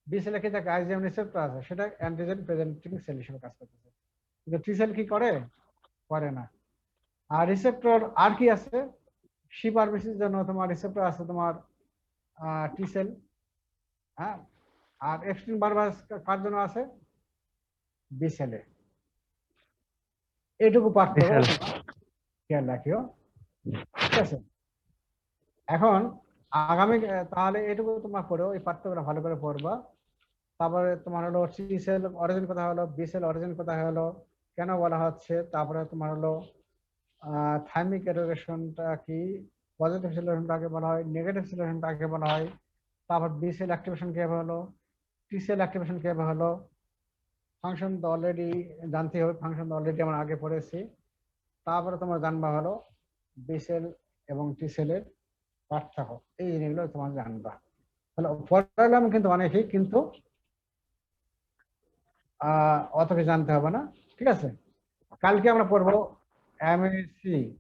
বি সেলে কি থাকে? আইজিএম রিসেপ্টর আছে, সেটা অ্যান্টিজেন প্রেজেন্টিং সেল হিসেবে কাজ করতেছে, কিন্তু টি সেল কি করে? করে না। আর রিসেপ্টর আর কি আছে? সিপারমিসির জন্য তোমার রিসেপ্টর আছে তোমার টি সেল। হ্যাঁ, আর এক্সট্রিম বারবাস কার জন্য আছে? বি সেলে। এইটুকু পার্থক্য খেয়াল রাখিও, ঠিক আছে? এখন আগামী তাহলে এটুকু তোমরা পড়ো, এই পার্থক্যটা ভালো করে পড়বা। তারপরে তোমার হলো টি সেল অরিজিন কথা হলো, বি সেল অরিজিন কথা হলো, কেন বলা হচ্ছে। তারপরে তোমার হলো থাইমিক অ্যাডোরেশনটা কি, পজিটিভ সিলেকশনটা আগে বলা হয়, নেগেটিভ সিলেকশনটা আগে বলা হয়। তারপর বি সেল অ্যাক্টিভেশন কিভাবে হলো, টি সেল অ্যাক্টিভেশন কিভাবে হলো, ফাংশন তো অলরেডি জানতে হবে, ফাংশন তো অলরেডি আমরা আগে পড়েছি। তারপরে তোমার জানবা হলো বি সেল এবং টি সেলের পার্থক্য, এই জিনিসগুলো তোমার জানবা। তাহলে পড়ালাম কিন্তু অনেকেই, কিন্তু অত কিছু জানতে হবে না, ঠিক আছে? কালকে আমরা পড়বো MHC